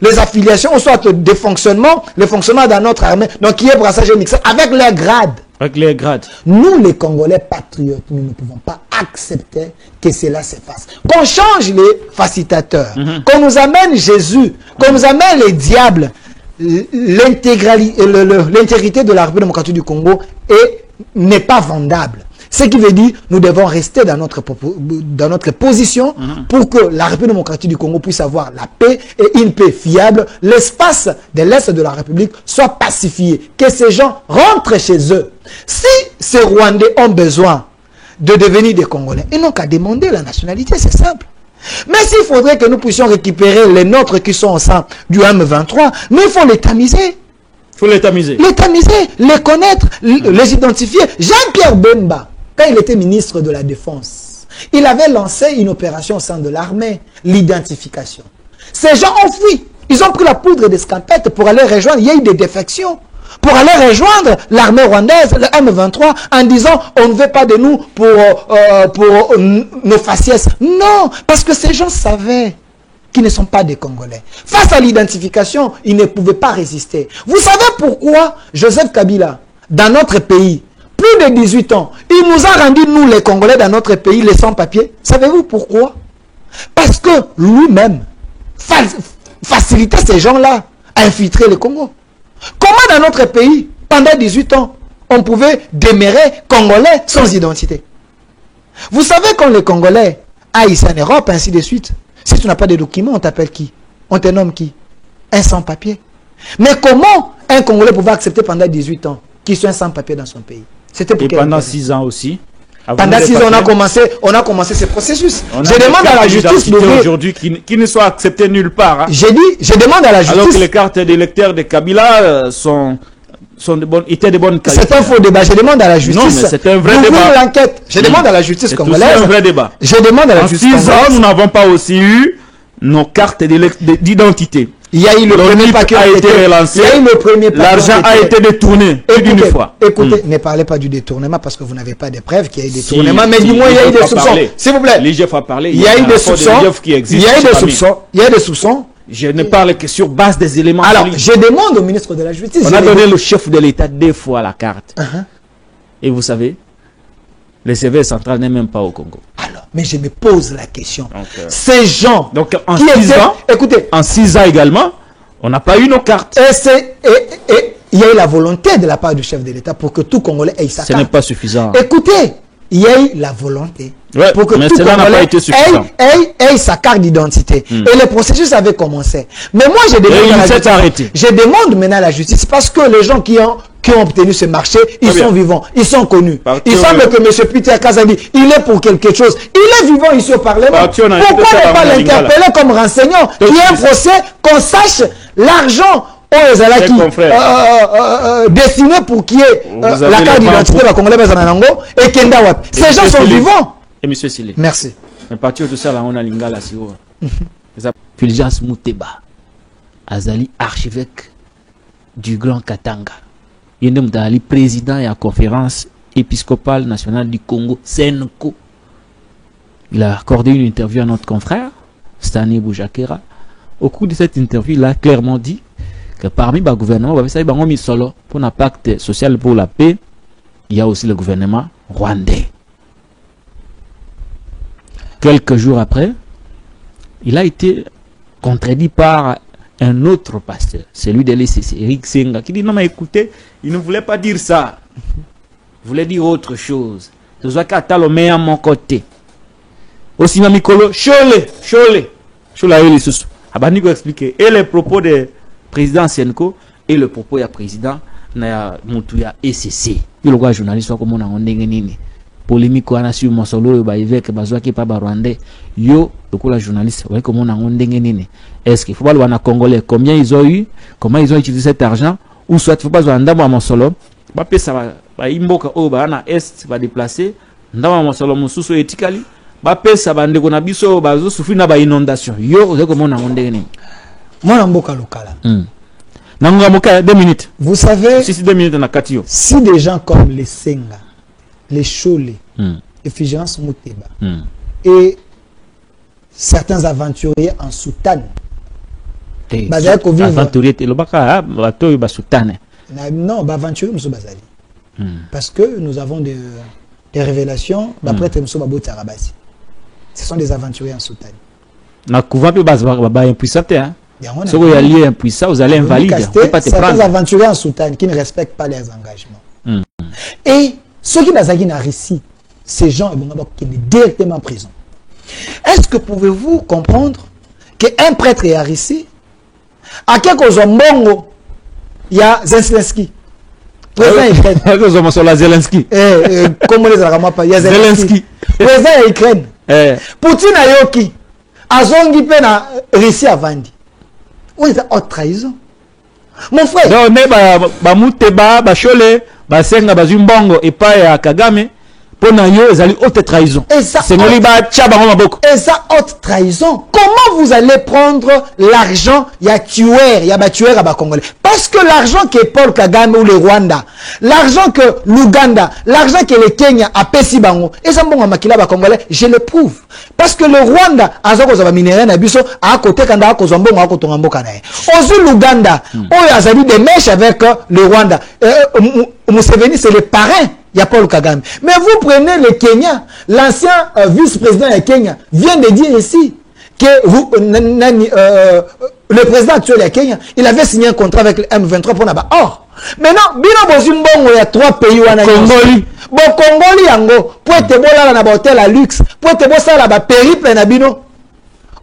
les affiliations, ou soit des fonctionnements, le fonctionnement dans notre armée, donc qui est brassage et mixé avec les grades. Avec les grades. Nous, les Congolais patriotes, nous ne pouvons pas accepter que cela se fasse. Qu'on change les facilitateurs, qu'on nous amène Jésus, qu'on nous amène les diables, l'intégrité de la République démocratique du Congo n'est pas vendable. Ce qui veut dire nous devons rester dans notre position pour que la République démocratique du Congo puisse avoir la paix et une paix fiable. L'espace de l'Est de la République soit pacifié. Que ces gens rentrent chez eux. Si ces Rwandais ont besoin de devenir des Congolais, ils n'ont qu'à demander la nationalité, c'est simple. Mais s'il faudrait que nous puissions récupérer les nôtres qui sont au sein du M23, mais il faut les tamiser. Il faut les tamiser. Les tamiser, les connaître, les identifier. Jean-Pierre Bemba, quand il était ministre de la Défense, il avait lancé une opération au sein de l'armée, l'identification. Ces gens ont fui. Ils ont pris la poudre d'escampette pour aller rejoindre. Il y a eu des défections. Pour aller rejoindre l'armée rwandaise, le M23, en disant on ne veut pas de nous pour nos faciès. Non, parce que ces gens savaient qu'ils ne sont pas des Congolais. Face à l'identification, ils ne pouvaient pas résister. Vous savez pourquoi Joseph Kabila, dans notre pays, plus de 18 ans, il nous a rendu, nous les Congolais, dans notre pays, les sans-papiers. Savez-vous pourquoi? Parce que lui-même facilitait ces gens-là à infiltrer le Congo. Comment dans notre pays, pendant 18 ans, on pouvait demeurer Congolais sans identité? Vous savez quand les Congolais ici en Europe, ainsi de suite. Si tu n'as pas de documents, on t'appelle qui? On te nomme qui? Un sans-papier. Mais comment un Congolais pouvait accepter pendant 18 ans qu'il soit un sans-papier dans son pays? C'était pour et pendant 6 ans aussi. Pendant 6 ans, on a commencé ce processus. Je demande à la justice aujourd'hui qui ne soit accepté nulle part. Hein. Je demande à la justice. Alors que les cartes d'électeurs de Kabila étaient de bonne qualité. C'est un faux débat. Je demande à la justice. Non, mais c'est un vrai débat. L'enquête. Je demande à la justice congolaise. C'est un vrai débat. Je demande à la justice. En 6 ans, nous n'avons pas aussi eu nos cartes d'identité. Il y a eu le premier paquet a été relancé. Il y a eu le premier paquet. L'argent a été détourné plus d'une fois. Écoutez, ne parlez pas du détournement parce que vous n'avez pas de preuves qu'il y a eu détournement, mais du moins il y a eu des soupçons. S'il vous plaît. L'IGF a parlé. Il y a eu des soupçons. Il y a eu des soupçons. Il y a des soupçons. Je ne parle que sur base des éléments. Alors, je demande au ministre de la Justice. On a donné le chef de l'État 2 fois la carte. Et vous savez, le CV central n'est même pas au Congo. Alors, mais je me pose la question. Ces gens donc en 6 ans, écoutez, en 6 ans également, on n'a pas eu nos cartes. Et il y a eu la volonté de la part du chef de l'État pour que tout Congolais ait sa carte. Ce n'est pas suffisant. Écoutez, il y a eu la volonté pour que mais tout Congolais ait sa carte d'identité. Et le processus avait commencé. Mais moi, je demande maintenant à la justice parce que les gens qui ont obtenu ce marché, ils sont vivants, ils sont connus. Il semble que M. Peter Kazadi, il est pour quelque chose. Il est vivant ici au Parlement. Pourquoi ne pas l'interpeller comme renseignant? Qu'il y ait un procès, qu'on sache l'argent aux Alaki destiné pour qu'il y ait la carte d'identité de la Congolais Bezananango et Kendawap. Ces gens sont vivants. Et M. Sili. Merci. Mais partir tout ça, là, on a l'ingala si haut. Fulgence Mouteba, Azali, archevêque du Grand Katanga. Il est président de la conférence épiscopale nationale du Congo, Senko. Il a accordé une interview à notre confrère, Stanley Boujakera. Au cours de cette interview, il a clairement dit que parmi les gouvernements, pour un pacte social pour la paix, il y a aussi le gouvernement rwandais. Quelques jours après, il a été contredit par un autre pasteur, celui de l'ECC, Eric Senga, qui dit non mais écoutez, il ne voulait pas dire ça. Il voulait dire autre chose. Je dois qu'à le meilleur à mon côté. Aussi, Mamikolo, Chole, Abanigo expliqué. Et les propos du président Senko et le propos du président Moutuya ECC. Il y a un journaliste comme on a dit polémique on a sur mon solo ba évêque bazwa qui pas rwandais yo le journaliste ouais comme on a dit est-ce qu'il faut pas le congolais combien ils ont eu, comment ils ont utilisé cet argent, ou soit il faut pas ndamo mon solo ba pesa ba imboka o ba na est va déplacer ndamo mon solo mususu etikali ba pesa ba ndeko na biso bazo souffrir na ba inondation yo c'est comme on a dit moi mboka lokala nanga moka 2 minutes vous savez si 2 minutes na katio si des gens comme les Senga, les Cholé, les Fulgence Mouteba et certains aventuriers en soutane. Aventuriers, le baka, bateau ba soutane. Non, aventuriers nous bazali. Parce que nous avons des révélations d'après Temso Babo Tarabasi. Ce sont des aventuriers en soutane. Na couvent pe ba impuissant hein. Si vous allez impuissant, vous allez invalide. Certains aventuriers en soutane qui ne respectent pas leurs engagements. Et ceux qui n'ont réussi, ces gens qui sont directement en prison. Est-ce que pouvez-vous comprendre qu'un prêtre est réussi? À quelques zombongo, il y a Zelensky. Président Ukraine. Zelensky. Comment les Arabes il y a Zelensky. Président Ukraine. Poutine a yoki. Azongi pena réussi à vendre. Où est la haute trahison? Mon frère. Non, mais Mouteba, Chole, Senga, Bazumbongo et pas Kagame. Pour nayo, ils allaient haute trahison. Et ça, haute trahison. Comment vous allez prendre l'argent? Il y a tueur, à Congolais. Parce que l'argent que Paul Kagame ou le Rwanda, l'argent que l'Ouganda, l'argent que le Kenya a pesi bango, et ça bon makila ba Congolais, je le prouve. Parce que le Rwanda, a zoko minéraux na biso, à côté kanda a kozombo à côté ngambo kanae. Ozu l'Ouganda, on a zali des mèches avec le Rwanda. Museveni, c'est le parrain. Il y a Paul Kagame. Mais vous prenez le Kenya, l'ancien vice-président du Kenya vient de dire ici que le président actuel du Kenya, il avait signé un contrat avec le M23 pour Naba. Or, maintenant, il y a 3 pays où on a bokongoli yango po ete bolala na bahotel à luxe po ete bosala bapériple na bino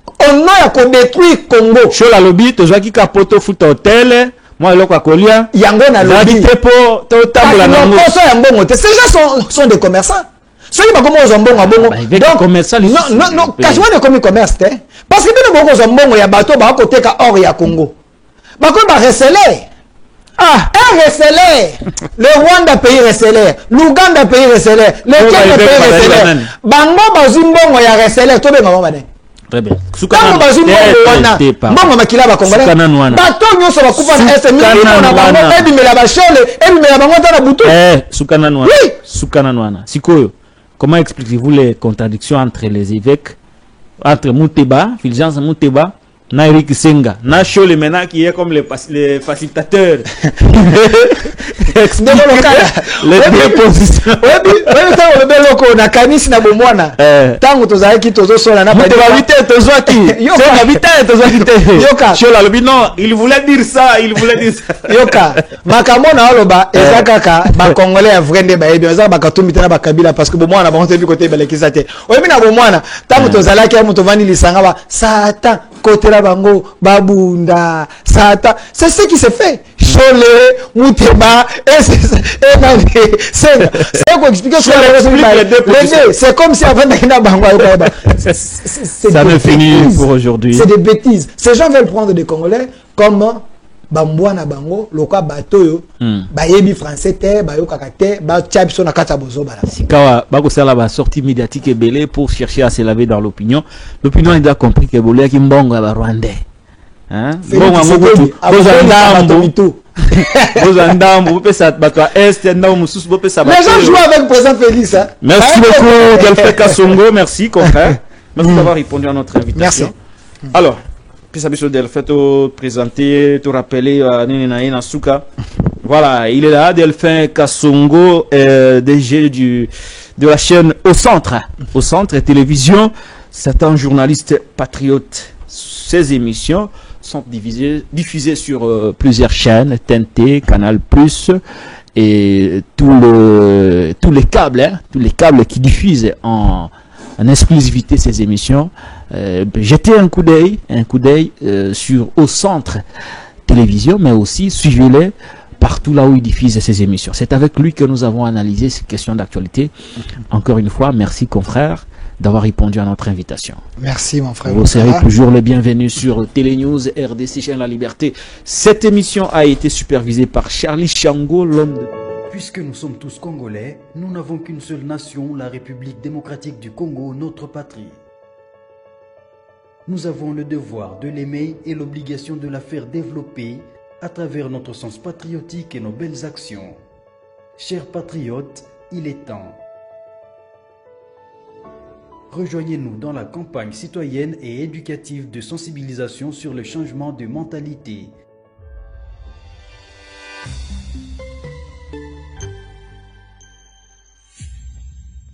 au nom ya kodétruire Congo. Sur la lobby tozwaki ka poto futa hotel moi eloko akolia yango na lobby te po totambola na ngo poso ya mbongo te. Ces gens sont des commerçants. Ceux qui bakomo ozambongo bongo donc commerçant non quasiment de commis commerce te parce que bino boko ozambongo ya bato bakoteka or ya Congo bako ba receler. Ah, un receler. Le Rwanda pays receler, l'Ouganda pays receler, le Kenya pays receler. Bango bazumbongo ya receler to be ngoma bane. Très bien. Sukana wana. Mbongo makila ba Congolais. Bato nyoso bakufa na SMI na bango ebimela ba shole, ebimela bango na butu. Sukana wana. Sukana wana. Sikoyo. Comment expliquez-vous les contradictions entre les évêques, entre Mouteba, Fulgence Mouteba, na Eric Senga, na Chole maintenant qui est comme les facilitateurs. Les dépositions. Le beloko na kanisi na bomwana. Tango tozaki tozosola na Mouteba vite tozwaki. Senga vite tozwaki te. Yoka. Chola lobi non, il voulait dire ça, il voulait dire ça. Yoka. Makamona oloba ezakaka ba Congolais ya vrende ba ebi ezaka bakatumbi tena ba kabila parce que bomwana ba on vu côté belekisa te. Oyebi na bomwana tango tozalaki ya muto vani lisanga ba Satan côté la bango babunda Satan. C'est ce qui se fait. Chole Mouteba et c'est quoi expliquer c'est comme si avant d'être bango ça ne finit pour aujourd'hui. C'est des bêtises. Ces gens veulent prendre des Congolais comme bambwana bango loka batoyo bayebi français te bayokaka te ba tchabso na kata bozo bala sikawa bako sala ba sortie médiatique et belé pour chercher à se laver dans l'opinion. L'opinion a compris que bolé ki mbongo ya rwandais hein mbongo ngokutu Bozandambo pesa bato est ndao mususu bo pesa bato. Les gens jouent avec président Félix hein. Merci beaucoup Delphin Kassongo, merci confrère. Merci d'avoir répondu à notre invitation. Merci. Alors Delphin te présenter, te rappeler Nina Souka. Voilà, il est là, Delphin Kassongo, DG de la chaîne Au Centre Télévision. C'est un journaliste patriote. Ses émissions sont diffusées sur plusieurs chaînes, TNT, Canal+, et tous les câbles qui diffusent en exclusivité ces émissions. Jetez un coup d'œil sur Au Centre Télévision, mais aussi suivez-les partout là où ils diffusent ces émissions. C'est avec lui que nous avons analysé ces questions d'actualité. Encore une fois, merci confrère d'avoir répondu à notre invitation. Merci mon frère. Vous serez toujours les bienvenus sur Télénews RDC Chaîne La Liberté. Cette émission a été supervisée par Charlie Chango, l'homme de... Puisque nous sommes tous Congolais, nous n'avons qu'une seule nation, la République démocratique du Congo, notre patrie. Nous avons le devoir de l'aimer et l'obligation de la faire développer à travers notre sens patriotique et nos belles actions. Chers patriotes, il est temps. Rejoignez-nous dans la campagne citoyenne et éducative de sensibilisation sur le changement de mentalité.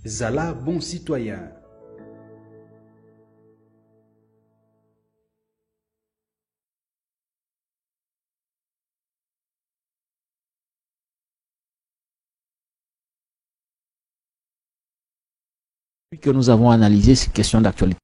Zala bon citoyen. Que nous avons analysé ces questions d'actualité.